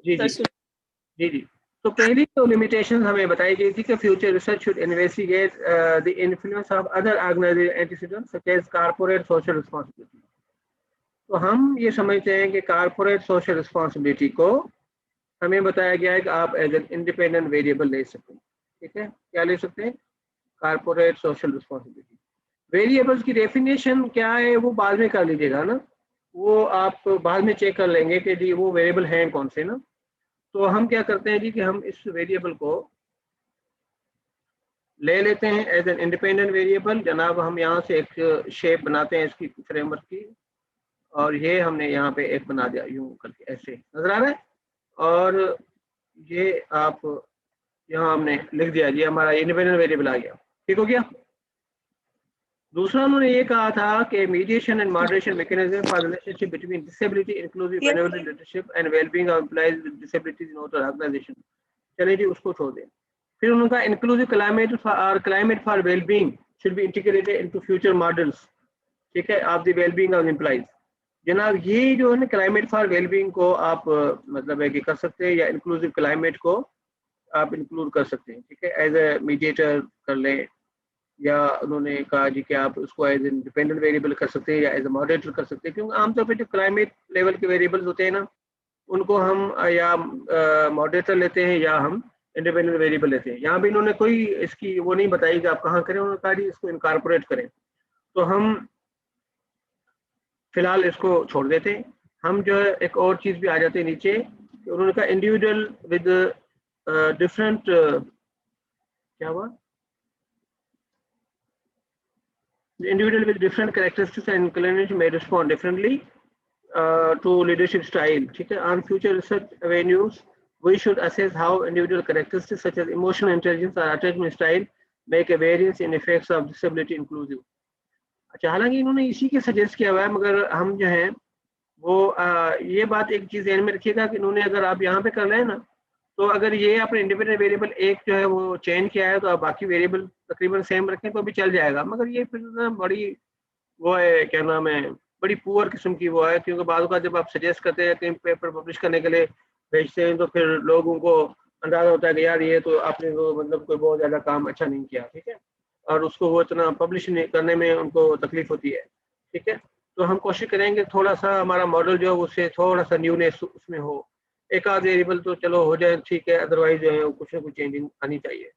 जी जी जी जी तो पहली तो लिमिटेशन हमें बताई गई थी कि future research should investigate the influence of other organization antecedents such as corporate social responsibility. तो हम ये समझते हैं कि कारपोरेट सोशल रिस्पांसिबिलिटी को हमें बताया गया है कि आप एज एन इंडिपेंडेंट वेरिएबल ले सकते हैं। ठीक है, क्या ले सकते हैं? Corporate social responsibility. वेरिएबल्स की डेफिनेशन क्या है वो बाद में कर लीजिएगा ना, वो आप बाद में चेक कर लेंगे कि जी वो वेरिएबल हैं कौन से ना। तो हम क्या करते हैं जी कि हम इस वेरिएबल को ले लेते हैं एज एन इंडिपेंडेंट वेरिएबल। जनाब हम यहाँ से एक शेप बनाते हैं इसकी फ्रेमवर्क की, और ये हमने यहाँ पे एक बना दिया यूं करके, ऐसे नजर आ रहा है। और ये आप यहाँ हमने लिख दिया, ये हमारा इंडिपेंडेंट वेरिएबल आ गया। ठीक हो गया। दूसरा उन्होंने ये कहा था कि mediation and moderation mechanism for relationship between disability inclusive benevolent leadership and wellbeing of employees with disabilities in organization. चलिए जी उसको छोड़ दें। फिर उन्होंने कहा inclusive climate for wellbeing should be integrated into future models, ठीक है, of the wellbeing of employees. जनाब ये जो है ना क्लाइमेट फॉर वेलबीइंग को आप मतलब है कि कर सकते हैं, या इंक्लूसिव क्लाइमेट को आप इंक्लूड कर सकते हैं। ठीक है, एज ए मीडिएटर कर लें, या उन्होंने कहा जी कि आप उसको एज इंडिपेंडेंट वेरिएबल कर सकते हैं या एज ए मॉडरेटर कर सकते हैं। क्योंकि आमतौर पर जो क्लाइमेट लेवल के वेरिएबल्स होते हैं ना, उनको हम या मॉडरेटर लेते हैं या हम इंडिपेंडेंट वेरिएबल लेते हैं। यहाँ भी इन्होंने कोई इसकी वो नहीं बताई कि आप कहाँ करें, उन्होंने कहा जी इसको इनकॉर्पोरेट करें। तो हम फिलहाल इसको छोड़ देते हैं। हम जो है एक और चीज़ भी आ जाते हैं नीचे, उन्होंने कहा इंडिविजुअल विद डिफरेंट क्या हुआ, the individual with different characteristics and inclination may respond differently to leadership style. ठीक है, on future research avenues we should assess how individual characteristics such as emotional intelligence or attachment style make a variance in effects of disability inclusive. अच्छा, हालांकि इन्होंने इसी के suggest किया हुआ है, मगर हम जो है वो ये बात एक चीज़ ध्यान में रखिएगा कि इन्होंने अगर आप यहाँ पे कर रहे हैं ना, तो अगर ये आपने इंडिपेंडेंट वेरिएबल एक जो है वो चेंज किया है, तो आप बाकी वेरिएबल तकरीबन सेम रखें तो भी चल जाएगा। मगर ये फिर ना बड़ी वो है, क्या नाम है, बड़ी पुअर किस्म की वो है। क्योंकि बाद का जब आप सजेस्ट करते हैं कहीं पेपर पब्लिश करने के लिए भेजते हैं, तो फिर लोगों को अंदाजा होता है कि यार ये तो आपने तो मतलब कोई बहुत ज़्यादा काम अच्छा नहीं किया। ठीक है, और उसको वो इतना पब्लिश करने में उनको तकलीफ होती है। ठीक है, तो हम कोशिश करेंगे थोड़ा सा हमारा मॉडल जो है उससे थोड़ा सा न्यूनेस उसमें हो। एक आध वेरिएबल तो चलो हो जाए ठीक है, अदरवाइज जो है कुछ ना कुछ चेंजिंग आनी चाहिए।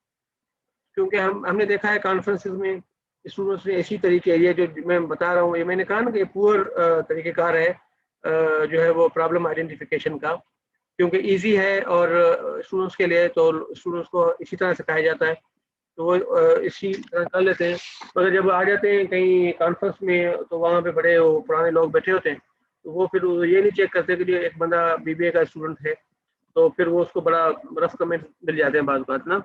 क्योंकि हमने देखा है कॉन्फ्रेंसेस में स्टूडेंट्स ने इसी तरीके, ये जो मैं बता रहा हूँ, ये मैंने कहा ना कि पुअर तरीक़ेकार है जो है वो प्रॉब्लम आइडेंटिफिकेशन का। क्योंकि इजी है और स्टूडेंट्स के लिए, तो स्टूडेंट्स को इसी तरह सिखाया जाता है, तो वो इसी तरह कर लेते हैं। मगर जब आ जाते हैं कहीं कॉन्फ्रेंस में, तो वहाँ पे बड़े वो पुराने लोग बैठे होते हैं, तो वो फिर ये नहीं चेक करते कि एक बंदा बीबीए का स्टूडेंट है, तो फिर वो उसको बड़ा रफ कमेंट मिल जाते हैं बाद बात ना।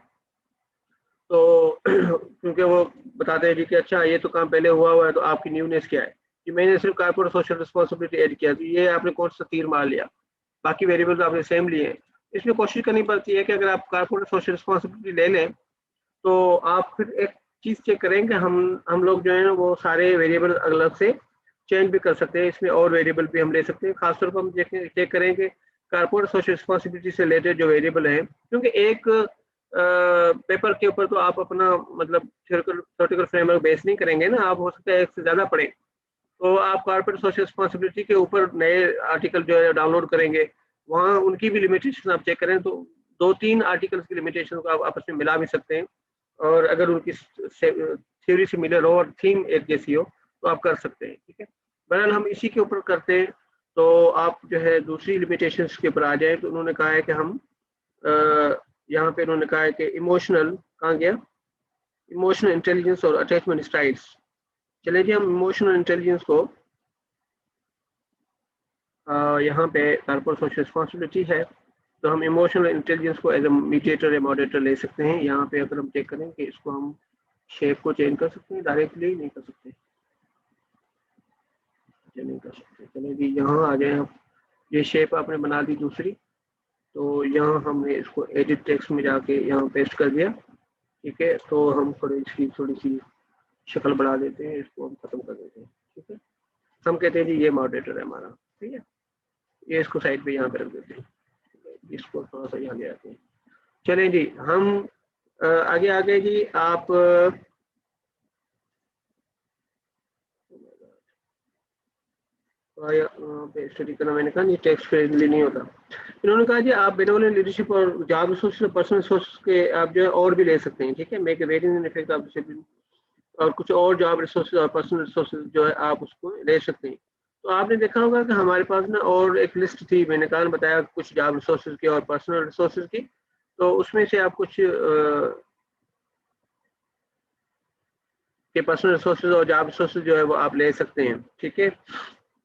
तो क्योंकि वो बताते हैं जी कि अच्छा ये तो काम पहले हुआ है, तो आपकी न्यूनेस क्या है, कि मैंने सिर्फ कॉर्पोरेट सोशल रिस्पॉन्सिबिलिटी ऐड किया, तो ये आपने कौन सा तीर मार लिया, बाकी वेरिएबल्स आपने सेम लिए हैं। इसमें कोशिश करनी पड़ती है कि अगर आप कॉर्पोरेट सोशल रिस्पॉन्सिबिलिटी ले लें, तो आप फिर एक चीज़ चेक करें कि हम लोग जो है ना वो सारे वेरिएबल अलग से चेंज भी कर सकते हैं, इसमें और वेरिएबल भी हम ले सकते हैं। खासतौर पर हम चेक करें कि कॉर्पोरेट सोशल रिस्पॉन्सिबिलिटी से रिलेटेड जो वेरिएबल हैं, क्योंकि एक पेपर के ऊपर तो आप अपना मतलब थ्योरेटिकल फ्रेमवर्क बेस नहीं करेंगे ना, आप हो सकता है एक से ज़्यादा पढ़ें, तो आप कॉर्पोरेट सोशल रिस्पॉन्सिबिलिटी के ऊपर नए आर्टिकल जो है डाउनलोड करेंगे, वहाँ उनकी भी लिमिटेशन आप चेक करें, तो 2-3 आर्टिकल्स की लिमिटेशन को आप आपस में मिला भी सकते हैं, और अगर उनकी थ्योरी से मिलर हो और थीम एक जैसी हो तो आप कर सकते हैं। ठीक है, बहरहाल हम इसी के ऊपर करते हैं। तो आप जो है दूसरी लिमिटेशंस के ऊपर आ जाए, तो उन्होंने कहा है कि हम यहाँ पे उन्होंने कहा है कि इमोशनल, कहाँ गया, इमोशनल इंटेलिजेंस और अटैचमेंट स्टाइल्स। चले जी हम इमोशनल इंटेलिजेंस को यहाँ पे कॉर्पोरेट सोशल रिस्पॉन्सिबिलिटी है, तो हम इमोशनल इंटेलिजेंस को एज ए मीडिएटर या मॉडरेटर ले सकते हैं। यहाँ पे अगर हम चेक करें कि इसको हम शेप को चेंज कर सकते हैं, डायरेक्टली नहीं कर सकते, नहीं कर सकते। चलिए जी यहाँ आ जाए, आप ये शेप आपने बना दी दूसरी, तो यहाँ हमने इसको एडिट टेक्स्ट में जाके यहाँ पेस्ट कर दिया। ठीक है, तो हम इसकी थोड़ी सी शक्ल बढ़ा देते हैं, इसको हम खत्म कर देते हैं। ठीक है, हम कहते हैं जी ये मॉडरेटर है हमारा, ठीक है। ये इसको साइड पे यहाँ पे रख देते हैं, इसको थोड़ा सा यहाँ ले आते हैं। चलें जी, हम आगे आ गए जी। आप स्टडी करना, मैंने कहा ये टेक्स्ट फ्रेंडली नहीं होता। इन्होंने कहा जी आप बेनोवलेंट लीडरशिप और जॉब रिसोर्सेज और पर्सनल रिसोर्सेज के आप जो है और भी ले सकते हैं, ठीक है। Make a very effect of discipline, और कुछ और जॉब रिसोर्सेज और पर्सनल रिसोर्सेज जो है आप उसको ले सकते हैं। तो आपने देखा होगा कि हमारे पास ना और एक लिस्ट थी, मैंने कहा बताया कुछ जॉब रिसोर्सेज की और पर्सनल रिसोर्सेज की, तो उसमें से आप कुछ के पर्सनल रिसोर्सेज और जॉब रिसोर्सेज जो है वो आप ले सकते हैं, ठीक है।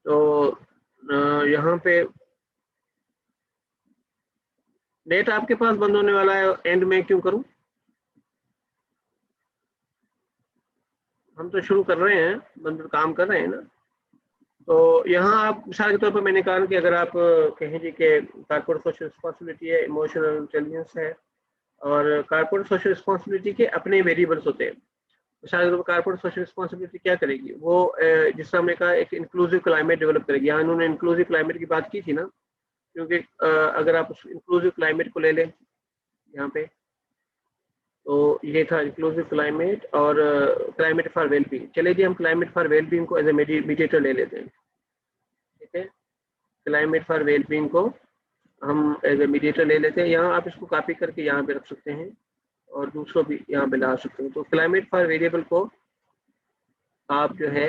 तो यहाँ पे नेट आपके पास बंद होने वाला है, एंड में क्यों करूं? हम तो शुरू कर रहे हैं, बंद काम कर रहे हैं ना। तो यहाँ आप मिसाल के तौर पर मैंने कहा कि अगर आप कहें जी कि कारपोरेट सोशल रिस्पॉन्सिबिलिटी है, इमोशनल इंटेलिजेंस है, और कारपोरेट सोशल रिस्पॉन्सिबिलिटी के अपने वेरिएबल्स होते हैं। मिसाल के तौर पर कारपोरेट सोशल रिस्पॉन्सिबिलिटी क्या करेगी, वो जिस तरह हमने कहा एक इंक्लूसिव क्लाइमेट डेवलप करेगी। यहाँ उन्होंने इंक्लूसिव क्लाइमेट की बात की थी ना, क्योंकि अगर आप इंक्लूसिव क्लाइमेट को ले लें यहाँ पे, तो ये था इंक्लूसिव क्लाइमेट और क्लाइमेट फॉर वेलबींग। चले जी हम क्लाइमेट फॉर वेलबींग को एज ए मीडिएटर ले लेते हैं, ठीक है। क्लाइमेट फॉर वेलबींग को हम एज ए मीडिएटर ले लेते हैं। यहाँ आप इसको कॉपी करके यहाँ पे रख सकते हैं और दूसरों भी यहाँ पे ला सकते हैं। तो क्लाइमेट फॉर वेरिएबल को आप जो है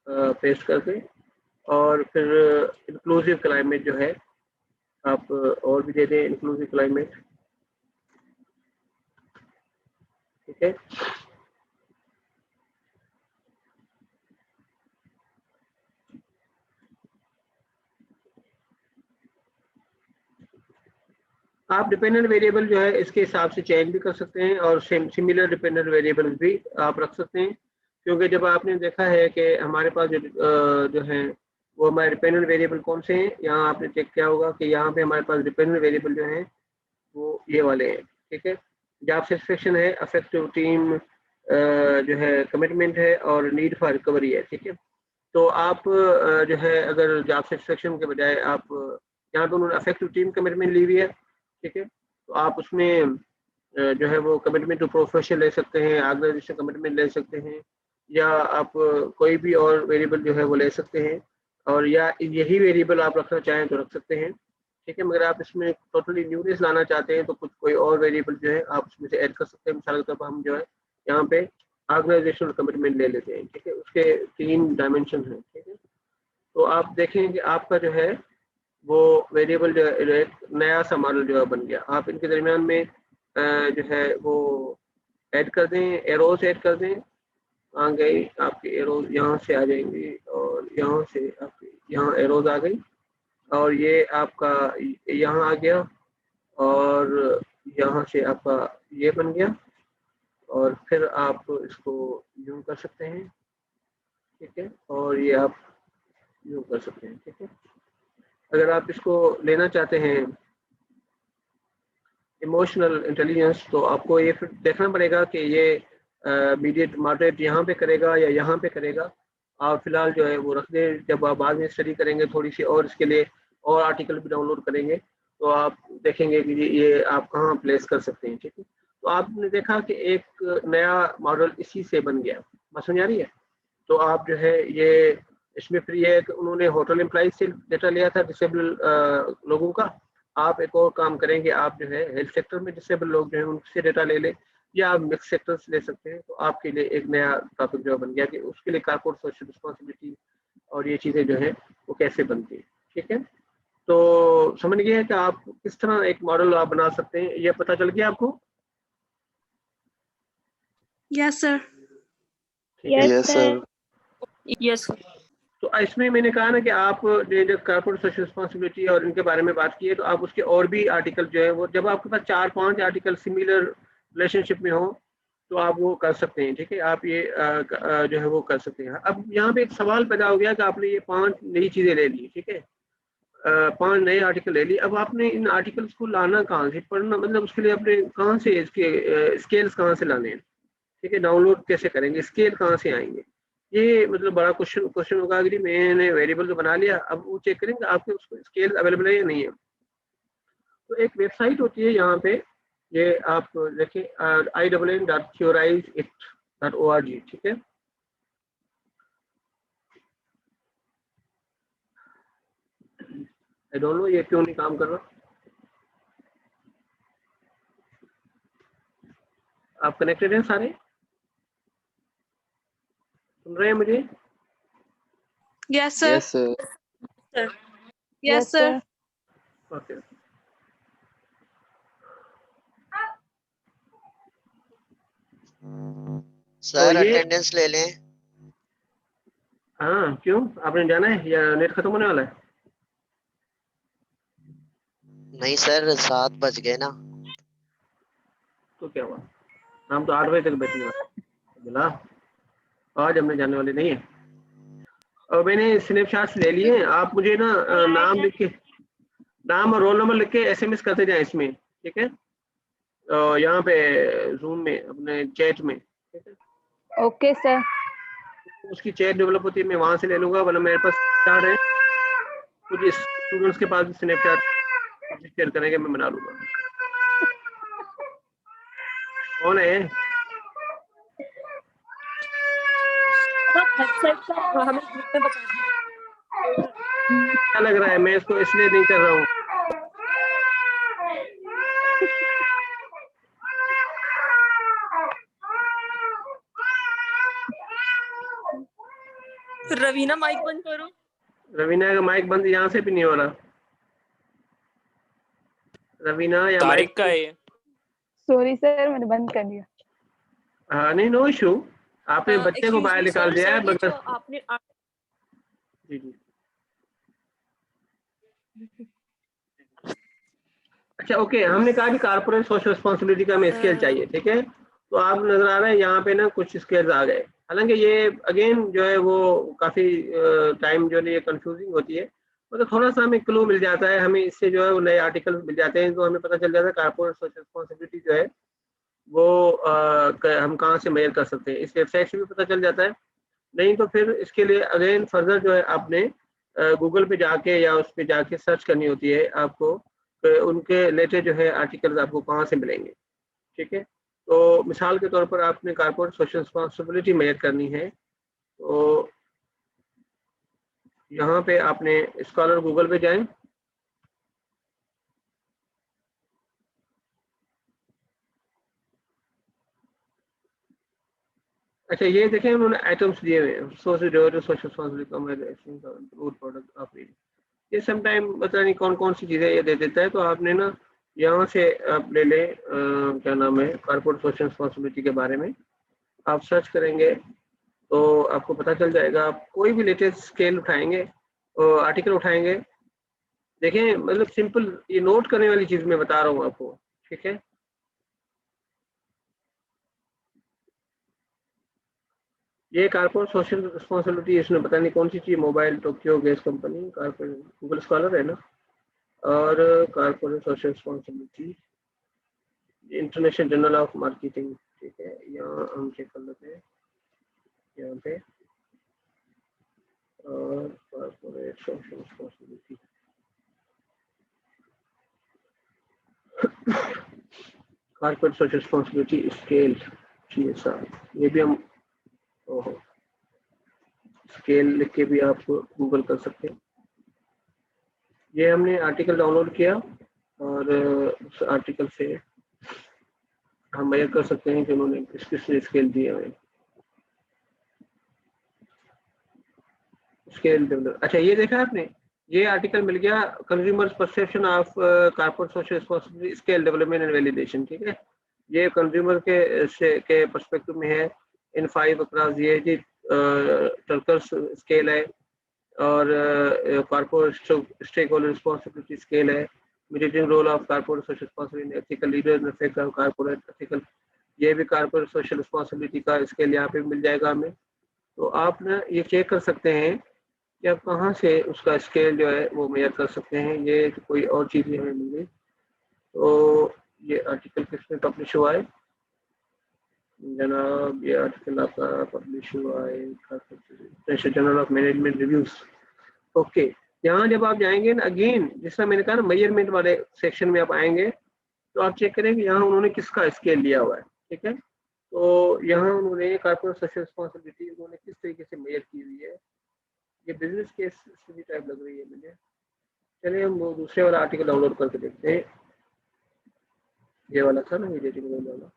पेस्ट करके, और फिर इंक्लूसिव क्लाइमेट जो है आप और भी दे दें, इंक्लूसिव क्लाइमेट, ठीक है। आप डिपेंडेंट वेरिएबल जो है इसके हिसाब से चेंज भी कर सकते हैं, और सिमिलर डिपेंडेंट वेरिएबल्स भी आप रख सकते हैं। क्योंकि जब आपने देखा है कि हमारे पास जो है वो हमारे डिपेंडेंट वेरिएबल कौन से हैं, यहाँ आपने चेक किया होगा कि यहाँ पे हमारे पास डिपेंडेंट वेरिएबल जो हैं वो ये वाले हैं, ठीक है। जॉब सेटिस्फेक्शन है, अफेक्टिव टीम जो है, कमिटमेंट है, और नीड फॉर रिकवरी है, ठीक है। तो आप जो है अगर जॉब सेटिस्फेक्शन के बजाय आप यहाँ पे उन्होंने अफेक्टिव टीम कमिटमेंट ली हुई है, ठीक है। तो आप उसमें जो है वो कमिटमेंट टू प्रोफेशन ले सकते हैं, ऑर्गेनाइजेशन कमिटमेंट ले सकते हैं, या आप कोई भी और वेरिएबल जो है वो ले सकते हैं, और या यही वेरिएबल आप रखना चाहें तो रख सकते हैं, ठीक है। मगर आप इसमें टोटली न्यूनेस लाना चाहते हैं तो कुछ कोई और वेरिएबल जो है आप उसमें से ऐड कर सकते हैं। मिसाल के तौर पर हम जो है यहाँ पे ऑर्गेनाइजेशनल कमिटमेंट ले लेते हैं, ठीक है। उसके 3 डायमेंशन हैं, ठीक है। तो आप देखें कि आपका जो है वो वेरिएबल जो है एक नया सा मॉडल जो है बन गया। आप इनके दरमियान में जो है वो ऐड कर दें, एरोज ऐड कर दें। आ गई आपके एरोज, यहाँ से आ जाएंगी, और यहाँ से आपके यहाँ एरोज आ गई, और ये आपका यहाँ आ गया, और यहाँ से आपका ये बन गया, और फिर आप इसको यूं कर सकते हैं, ठीक है। और ये आप यूं कर सकते हैं, ठीक है। अगर आप इसको लेना चाहते हैं इमोशनल इंटेलिजेंस, तो आपको ये फिर देखना पड़ेगा कि ये मीडिएट मॉडरेट यहाँ पे करेगा या यहाँ पे करेगा। आप फिलहाल जो है वो रख दें, जब आप बाद में स्टडी करेंगे थोड़ी सी और इसके लिए और आर्टिकल भी डाउनलोड करेंगे तो आप देखेंगे कि ये आप कहाँ प्लेस कर सकते हैं, ठीक है। तो आपने देखा कि एक नया मॉडल इसी से बन गया, बात समझ आ रही है। तो आप जो है ये इसमें फिर ये है कि उन्होंने होटल एम्प्लॉइज से डेटा लिया था, डिसेबल लोगों का। आप एक और काम करेंगे, आप जो है हेल्थ सेक्टर में डिसेबल लोग जो है उनसे डेटा ले लें, या आप मिक्स सेक्टर से ले सकते हैं। तो आपके लिए एक नया टॉपिक जो बन गया कि उसके लिए कारपोरेट सोशल रिस्पॉन्सिबिलिटी और ये चीज़ें जो है वो कैसे बनती है, ठीक है। तो समझ गए कि आप किस तरह एक मॉडल आप बना सकते हैं, ये पता चल गया आपको? Yes sir. Yes, sir. Yes तो इसमें मैंने कहा ना कि आप जो कारपोरेट सोशल रिस्पॉन्सिबिलिटी और इनके बारे में बात की है, तो आप उसके और भी आर्टिकल जो है वो जब आपके पास 4-5 आर्टिकल सिमिलर रिलेशनशिप में हो तो आप वो कर सकते हैं, ठीक है। आप ये जो है वो कर सकते हैं। अब यहाँ पे एक सवाल पैदा हो गया कि आपने ये 5 नई चीज़ें ले ली, ठीक है, 5 नए आर्टिकल ले ली। अब आपने इन आर्टिकल्स को लाना कहाँ से, पढ़ना, मतलब उसके लिए आपने कहाँ से इसके स्केल्स कहाँ से लाने हैं, ठीक है, डाउनलोड कैसे करेंगे, स्केल कहाँ से आएंगे, ये मतलब बड़ा क्वेश्चन होगा कि मैंने वेरिएबल तो बना लिया, अब वो चेक करेंगे आपके उसको स्केल अवेलेबल है या नहीं है। तो एक वेबसाइट होती है यहाँ पे, ये आप देखिए IAAN.theorizeit.org, ठीक है। आई डोंट नो ये क्यों नहीं काम कर रहा। आप कनेक्टेड हैं सारे, सुन रहे हैं मुझे? Yes sir, Yes, sir. Yes sir. Okay. Sir ये अटेंडेंस ले लें। हाँ, क्यों आपने जाना है या नेट खत्म होने वाला है? नहीं सर 7 बज गए ना। तो क्या हुआ, हम तो 8 बजे तक बैठने वाले बोला, आज हमने जाने वाले नहीं है। और मैंने स्नैपशॉट्स ले लिए हैं, आप मुझे ना नाम लिख के, नाम और रोल नंबर लिख के SMS करते जाएं इसमें, ठीक है, यहाँ पे जूम में अपने चैट में, ठीक है। Okay, sir. उसकी चैट डेवलप होती है, मैं वहां से ले लूंगा, वरना मेरे पास स्नैपचैट है, कुछ स्टूडेंट्स के पास भी स्नैपचैट शेयर करेंगे, मैं बना लूंगा। कौन है? वेबसाइट का हमें ग्रुप में बता दीजिए। क्या लग रहा है मैं इसको इसलिए नहीं कर रहा हूँ? रवीना माइक बंद करो। रवीना का माइक बंद यहाँ से भी नहीं हो रहा। रवीना या तारिक माइक का है ये। Sorry, sir. मैंने बंद कर दिया. हाँ नहीं, नो इशू, आपने बच्चे को बाहर निकाल दिया है, मगर आपने जी जी। अच्छा ओके, हमने कहा कि कारपोरेट सोशल रिस्पॉन्सिबिलिटी का हमें स्केल चाहिए, ठीक है। तो आप नजर आ रहा है यहाँ पे ना कुछ स्केल्स आ गए, हालांकि ये अगेन जो है वो काफी टाइम जो है ये कंफ्यूजिंग होती है, मतलब थोड़ा सा हमें क्लू मिल जाता है, हमें इससे जो है वो नए आर्टिकल मिल जाते हैं, तो हमें पता चल जाता है कारपोरेट सोशल रिस्पॉन्सिबिलिटी जो है वो हम कहाँ से मेजर कर सकते हैं, इस वेबसाइट से भी पता चल जाता है। नहीं तो फिर इसके लिए अगेन फर्दर जो है आपने गूगल पे जाके या उस पे जाके सर्च करनी होती है आपको, उनके रिलेटेड जो है आर्टिकल्स आपको कहाँ से मिलेंगे, ठीक है। तो मिसाल के तौर पर आपने कारपोरेट सोशल रिस्पॉन्सिबिलिटी मेजर करनी है, तो यहाँ पे आपने स्कॉलर गूगल पे जाएं, अच्छा ये देखें उन्होंने आइटम्स दिए हुए हैं, सोशल रिस्पॉन्सिबिलिटी, ये समटाइम पता नहीं कौन कौन सी चीज़ें ये दे देता है, तो आपने ना यहाँ से आप ले लें क्या नाम है कारपोरेट सोशल रिस्पॉन्सिबिलिटी के बारे में आप सर्च करेंगे तो आपको पता चल जाएगा। आप कोई भी लेटेस्ट स्केल उठाएंगे, आर्टिकल उठाएंगे, देखें मतलब सिंपल ये नोट करने वाली चीज़ मैं बता रहा हूँ आपको, ठीक है। ये कारपोरेट सोशल रिस्पॉन्सिबिलिटी, इसमें पता नहीं कौन सी चीज़, mobile Tokyo gas company, corporate Google Scholar है ना, और corporate social responsibility international journal of marketing, ठीक है। यहाँ हम चेक कर लेते हैं यहाँ पे, और corporate social responsibility corporate social responsibility scale CSR, ये भी हम स्केल लिख के भी आप गूगल कर सकते हैं। ये हमने आर्टिकल डाउनलोड किया और उस आर्टिकल से हम मेजर कर सकते हैं कि उन्होंने किस किस स्केल दिए हुए स्केल डेवलप। अच्छा ये देखा आपने, ये आर्टिकल मिल गया consumers perception of corporate social responsibility scale development and validation, ठीक है। ये कंज्यूमर के पर्सपेक्टिव में है इन 5 अक्रॉस, ये जी टर्कर्स स्केल है, और corporate stakeholder responsibility scale है, meeting role of corporate social responsibility, ethical leader in effect of corporate ethical, ये भी कारपोरेट सोशल रिस्पॉन्सिबिलिटी का स्केल यहाँ पे मिल जाएगा हमें। तो आप ना ये चेक कर सकते हैं कि आप कहाँ से उसका स्केल जो है वो मेजर कर सकते हैं। ये तो कोई और चीज़ें हमें मिल गई, तो ये आर्टिकल किसमें पब्लिश हुआ है, जनाब ये आर्टिकल आपका पब्लिश हुआ है international journal of management reviews. Okay, यहाँ जब आप जाएंगे ना, अगेन जिसका मैंने कहा ना मेजरमेंट वाले सेक्शन में आप आएंगे तो आप चेक करेंगे यहाँ उन्होंने किसका स्केल लिया हुआ है। ठीक है, तो यहाँ उन्होंने कॉर्पोरेट सोशल रिस्पॉन्सिबिलिटी उन्होंने किस तरीके से मेजर की हुई है। ये बिजनेस केस स्टडी टाइप लग रही है मुझे। चलिए हम वो दूसरे वाला आर्टिकल डाउनलोड करके देखते हैं। ये वाला था ना, ये रेटिंग वाला।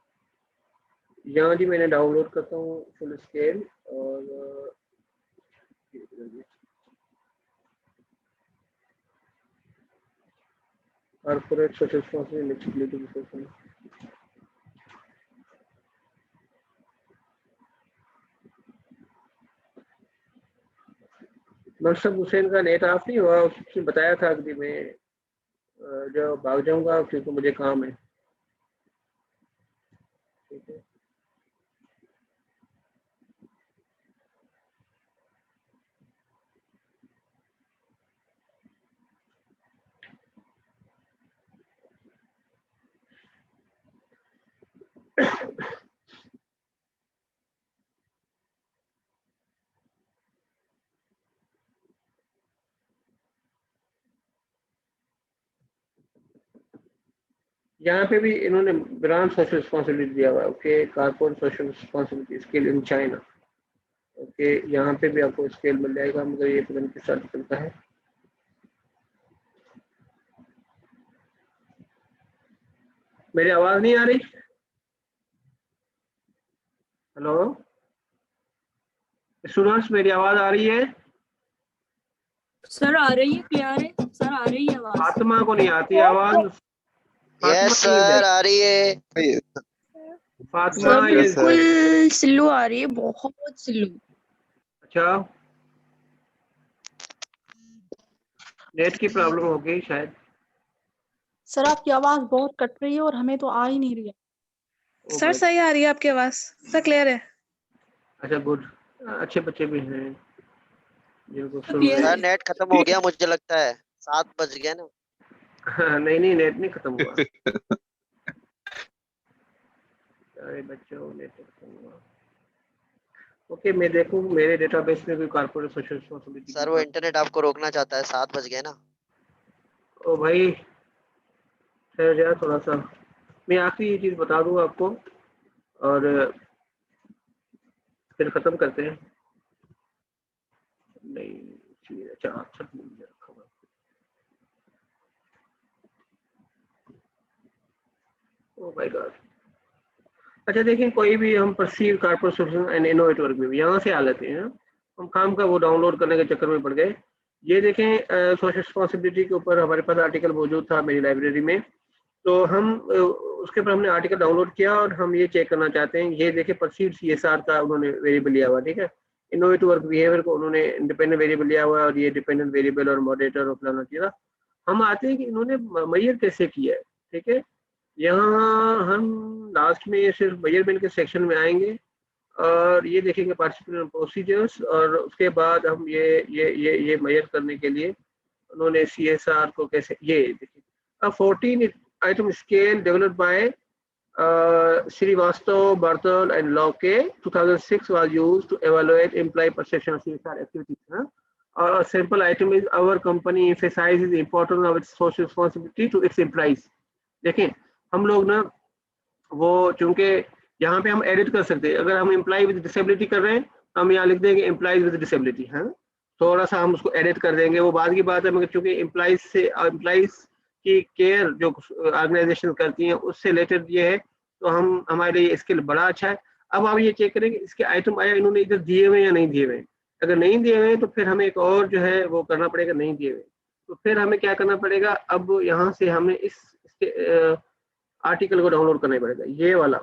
यहाँ जी मैंने डाउनलोड करता हूँ फुल स्केल और कॉर्पोरेट सोशल रिस्पॉन्सिबिलिटी। मकसद हुसैन का नेट ऑफ नहीं हुआ, उसने बताया था कि मैं जो भाग जाऊंगा क्योंकि मुझे काम है। ठीक है, यहाँ पे भी इन्होंने ब्रांड सोशल रिस्पॉन्सिबिलिटी दिया हुआ है। Okay, corporate social responsibility scale in China. Okay, यहाँ पे भी आपको स्केल मिल जाएगा, मगर ये पता नहीं किस आर्टिकल का है। मेरी आवाज नहीं आ रही? हेलो स्टूडेंट्स, मेरी आवाज आ रही है? सर आ रही है, क्लियर है सर, आ रही है आवाज। फातिमा को नहीं आती आवाज? यस सर, आ रही है। फातिमा सर ये बिल्कुल स्लो आ रही है, बहुत स्लो। अच्छा, नेट की प्रॉब्लम हो गई शायद। सर आपकी आवाज बहुत कट रही है और हमें तो आ ही नहीं रही है। ओ सर भाई, सही आ रही है आपकी आवाज, सब क्लियर है। अच्छा गुड, अच्छे बच्चे भी हैं जिनको सुन क्लियर रहे सर हैं। नेट खत्म हो गया मुझे लगता है, 7 बज गए ना। हाँ, नहीं नेट नहीं खत्म हुआ। अरे बच्चों, नेट खत्म हुआ। ओके, मैं देखूं मेरे डेटाबेस में कोई कॉर्पोरेट सोशल रिस्पॉन्सिबिलिटी की सर वो बात। इंटरनेट आपको रोकना चाहता है, 7 बज गए ना। ओ भाई ठहर जा थोड़ा सा, मैं आखिरी ये चीज बता दूं आपको और फिर खत्म करते हैं। नहीं चीज, अच्छा अच्छा रखा हुआ। Oh my God. अच्छा देखिए, कोई भी हम perceive corporate social and innovate work में भी यहाँ से आ लेते हैं। हम काम का वो डाउनलोड करने के चक्कर में पड़ गए। ये देखें, सोशल रिस्पॉन्सिबिलिटी के ऊपर हमारे पास आर्टिकल मौजूद था मेरी लाइब्रेरी में, तो हम उसके ऊपर हमने आर्टिकल डाउनलोड किया और हम ये चेक करना चाहते हैं। ये देखें, परसीव CSR का उन्होंने वेरिएबल लिया हुआ। ठीक है, इनोवेटिव वर्क बिहेवियर को उन्होंने इंडिपेंडेंट वेरिएबल लिया हुआ है और ये डिपेंडेंट वेरिएबल और मॉडरेटर और फलाना चीज़। हम आते हैं कि इन्होंने मेजर कैसे किया है। ठीक है, यहाँ हम लास्ट में सिर्फ मेजरमेंट के सेक्शन में आएंगे और ये देखेंगे पार्टिसिपेंट प्रोसीजर्स, और उसके बाद हम ये मेजर करने के लिए उन्होंने CSR को कैसे, ये देखिए 14 item scale developed by Srivastava, Bartal and Locke 2006 was used to evaluate employee perception of CSR activities. A simple item is our company emphasizes the importance of its social responsibility to its employees. देखें, हम लोग ना वो चूंकि यहाँ पे हम edit कर सकते हैं। अगर हम एम्प्लॉय विद डिसेबिलिटी कर रहे हैं तो हम यहाँ लिख देंगे एम्प्लॉयज विद डिसेबिलिटी। हाँ, थोड़ा सा हम उसको एडिट कर देंगे, वो बाद की बात है, मगर चूंकि एम्प्लॉयज की केयर जो ऑर्गेनाइजेशन करती हैं उससे रिलेटेड ये है, तो हम हमारे लिए स्किल बड़ा अच्छा है। अब आप ये चेक करें कि इसके आइटम आया इन्होंने इधर दिए हुए या नहीं दिए हुए। अगर नहीं दिए हुए तो फिर हमें एक और जो है वो करना पड़ेगा, नहीं दिए हुए तो फिर हमें क्या करना पड़ेगा। अब यहाँ से हमें इसके आर्टिकल को डाउनलोड करना पड़ेगा, ये वाला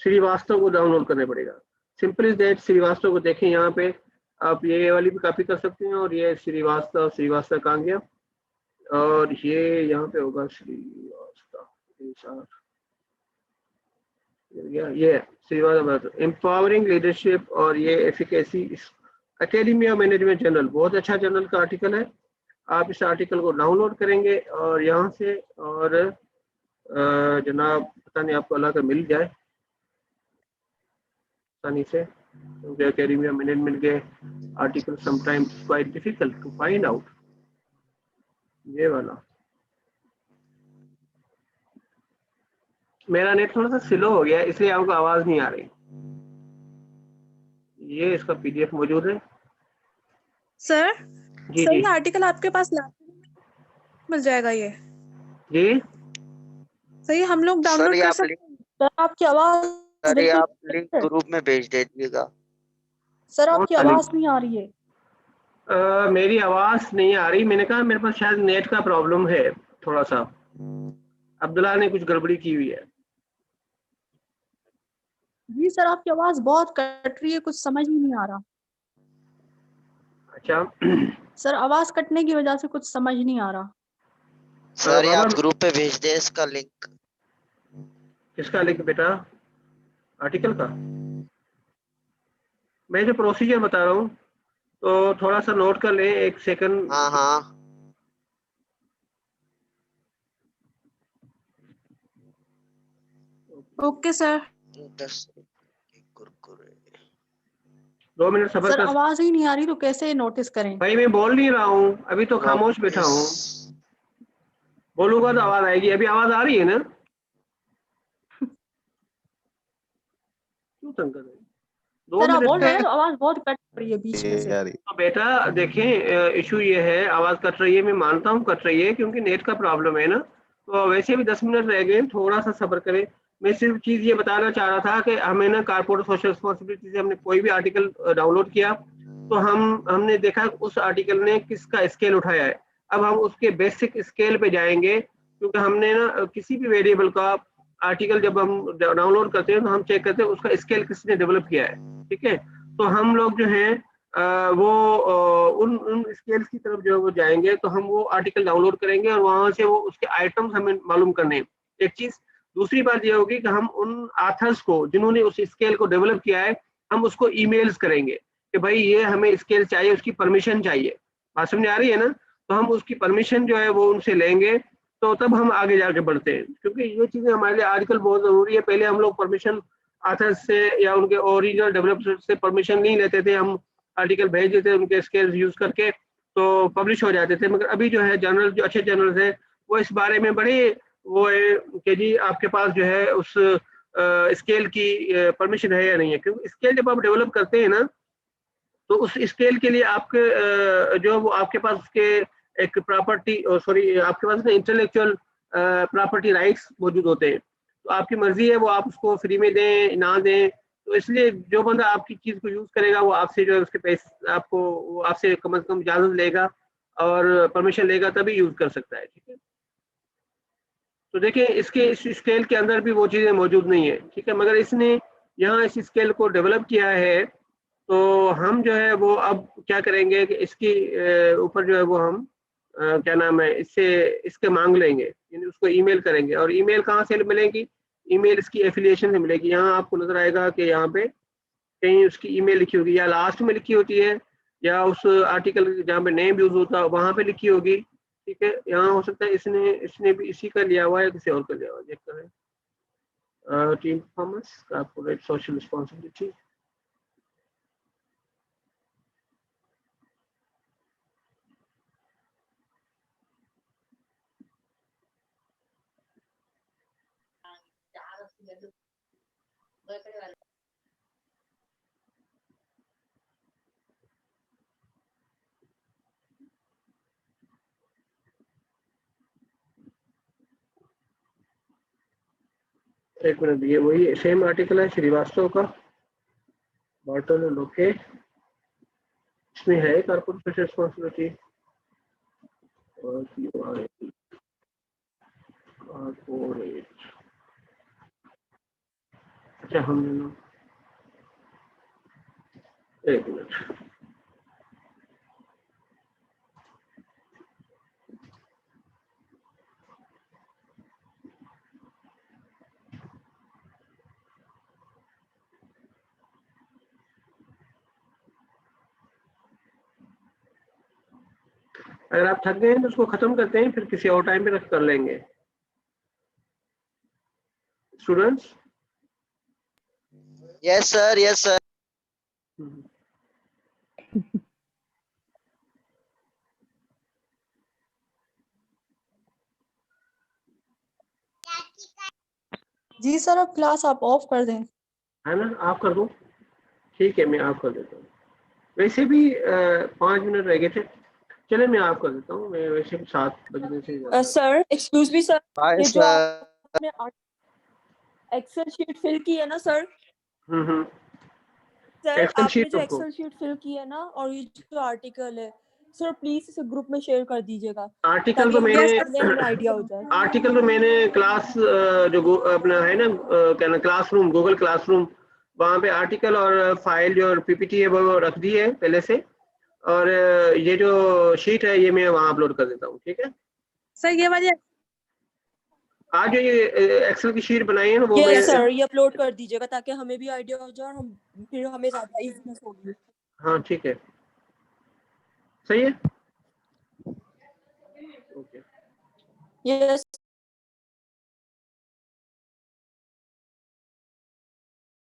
श्रीवास्तव को डाउनलोड करना पड़ेगा। Simple is that. श्रीवास्तव को देखें, यहाँ पे आप ये वाली भी कॉपी कर सकते हैं और ये श्रीवास्तव कहाँ गया, और ये यहाँ पे होगा श्रीवास्तव, ये श्रीवास्तव एम्पावरिंग लीडरशिप और ये efficacy academy of management journal, बहुत अच्छा जर्नल का आर्टिकल है। आप इस आर्टिकल को डाउनलोड करेंगे और यहाँ से, और जनाब पता नहीं आपको अल्लाह का मिल जाए, आसानी से, क्योंकि एकेडमिया मैनेजमेंट के article sometimes quite difficult to find out. ये वाला मेरा नेट थोड़ा सा स्लो हो गया इसलिए आपको आवाज नहीं आ रही। ये इसका पीडीएफ मौजूद है। सर जी सर जी ये आर्टिकल आपके पास मिल जाएगा ये? जी सर ये हम लोग सर डाउनलोड ये कर आप सकते लिंक हैं? सर आपकी आवाज सर ये बिल्कुल आप लिंक ग्रुप में भेज दीजिएगा। सर कौन आपकी सा लिंक? आवाज नहीं आ रही है। मेरी आवाज नहीं आ रही। मैंने कहा मेरे पास शायद नेट का प्रॉब्लम है थोड़ा सा। अब्दुल्ला ने कुछ गड़बड़ी की हुई है। जी सर आपकी आवाज बहुत कट रही है, कुछ समझ ही नहीं आ रहा। अच्छा सर आवाज कटने की वजह से कुछ समझ नहीं आ रहा। सर ये आप बाबा ग्रुप पे भेज दे इसका लिंक। किसका लिंक बेटा? आर्टिकल का? मैं जो प्रोसीजर बता रहा हूँ तो थोड़ा सा नोट कर लें, एक सेकंड। हाँ हाँ ओके सर। 10 कुरकुरे। 2 मिनट सब्र सर कर। आवाज ही नहीं आ रही तो कैसे नोटिस करें? भाई मैं बोल नहीं रहा हूँ, अभी तो खामोश बैठा हूँ। बोलूंगा तो आवाज आएगी। अभी आवाज आ रही है ना? क्यों तंग कर रहे हैं? 2 सर आप मिनट बोल रहे हैं तो आवाज बहुत कट रही है बीच में से। तो बेटा देखें, इशू ये है, आवाज कट रही है, मैं मानता हूँ कट रही है क्योंकि नेट का प्रॉब्लम है ना। तो वैसे भी 10 मिनट रह गए, थोड़ा सा सब्र करें। मैं सिर्फ चीज ये बताना चाह रहा था कि हमें ना कारपोरेट सोशल रिस्पॉन्सिबिलिटी से हमने कोई भी आर्टिकल डाउनलोड किया तो हमने देखा उस आर्टिकल ने किसका स्केल उठाया है। अब हम उसके बेसिक स्केल पे जाएंगे, क्योंकि हमने ना किसी भी वेरिएबल का आर्टिकल जब हम डाउनलोड करते हैं तो हम चेक करते हैं उसका स्केल किसने डेवलप किया है। ठीक है, तो हम लोग जो है वो उन उन स्केल्स की तरफ जो है वो जाएंगे, तो हम वो आर्टिकल डाउनलोड करेंगे और वहां से वो उसके आइटम्स हमें मालूम करने हैं। एक चीज। दूसरी बात ये होगी कि हम उन आथर्स को जिन्होंने उस स्केल को डेवलप किया है, हम उसको ईमेल्स करेंगे कि भाई ये हमें स्केल चाहिए, उसकी परमिशन चाहिए। बात समझ आ रही है ना? तो हम उसकी परमिशन जो है वो उनसे लेंगे, तो तब हम आगे जाके बढ़ते हैं, क्योंकि ये चीजें हमारे लिए आजकल बहुत जरूरी है। पहले हम लोग परमिशन आथर्स से या उनके ओरिजिनल डेवलपर से परमिशन नहीं लेते थे, हम आर्टिकल भेज देते उनके स्केल्स यूज करके तो पब्लिश हो जाते थे। मगर अभी जो है जर्नल, जो अच्छे जर्नल्स हैं वो इस बारे में बड़े वो है कि जी आपके पास जो है उस स्केल की परमिशन है या नहीं है। क्योंकि स्केल जब आप डेवलप करते हैं ना, तो उस स्केल के लिए आपके जो वो आपके पास उसके एक प्रॉपर्टी, सॉरी आपके पास इंटेलेक्चुअल प्रॉपर्टी राइट्स मौजूद होते हैं। तो आपकी मर्जी है वो आप उसको फ्री में दें ना दें। तो इसलिए जो बंदा आपकी चीज को यूज करेगा वो आपसे जो है उसके पैसे आपको, वो आपसे कम से कम इजाजत लेगा और परमिशन लेगा तभी यूज कर सकता है। ठीक है, तो देखिए इसके इस स्केल के अंदर भी वो चीजें मौजूद नहीं है। ठीक है, मगर इसने यहाँ इस स्केल को डेवलप किया है, तो हम जो है वो अब क्या करेंगे कि इसकी ऊपर जो है वो हम क्या नाम है इससे इसके मांग लेंगे, यानी उसको ईमेल करेंगे। और ईमेल कहाँ से मिलेगी? ईमेल इसकी एफिलिएशन से मिलेगी। यहाँ आपको नजर आएगा कि यहाँ पे कहीं उसकी ईमेल लिखी होगी, या लास्ट में लिखी होती है, या उस आर्टिकल जहाँ पे नेम यूज होता है वहां पे लिखी होगी। ठीक है, यहाँ हो सकता है इसने इसने भी इसी का लिया हुआ है, किसी और का लिया हुआ है, देखते हैं। Team performance, corporate social responsibility. एक मिनट, ये वही सेम आर्टिकल है श्रीवास्तव का, बॉर्टन एंड ओके। इसमें है कॉर्पोरेट रिस्पॉन्सिबिलिटी और कॉर्पोरेट। अच्छा हमने ना, एक मिनट, अगर आप थक गए हैं तो उसको खत्म करते हैं, फिर किसी और टाइम पे रख कर लेंगे। Students yes sir, yes sir. जी सर, अब क्लास आप ऑफ कर दें। है ना, आप कर दो। ठीक है, मैं आप कर देता हूँ। वैसे भी 5 मिनट रह गए थे। चले, मैं आप कर देता हूँ। मैं वैसे भी 7 बजने से ज्यादा। Sir excuse me sir, bye ये जो सर। आपने एक्सेल शीट फिल की है ना सर, सर एक्सेल आपने शीट जो रखो। एक्सेल शीट फिल की है ना, और ये जो आर्टिकल है सर, प्लीज इसे ग्रुप में शेयर कर दीजिएगा आर्टिकल ताकि तो हमें मैंने पढ़ने में आइडिया हो जाए। आर्टिकल तो मैंने क्लास अपना है ना, क्या ना, क्लासरूम, गूगल क्लासरूम, वहाँ पे आर्टिकल और फाइल जो पीपीटी है वो रख दी है पहले से। और ये जो शीट है ये मैं वहाँ अपलोड कर देता हूँ। ठीक है, सर ये वाली आज जो ये एक्सेल की शीट बनाई है ना वो मैं। यस सर, ये अपलोड कर दीजिएगा ताकि हमें भी आइडिया हो जाए और हम फिर हमें ज्यादा इजीनेस होगी। हाँ ठीक है, सही है, ओके। यस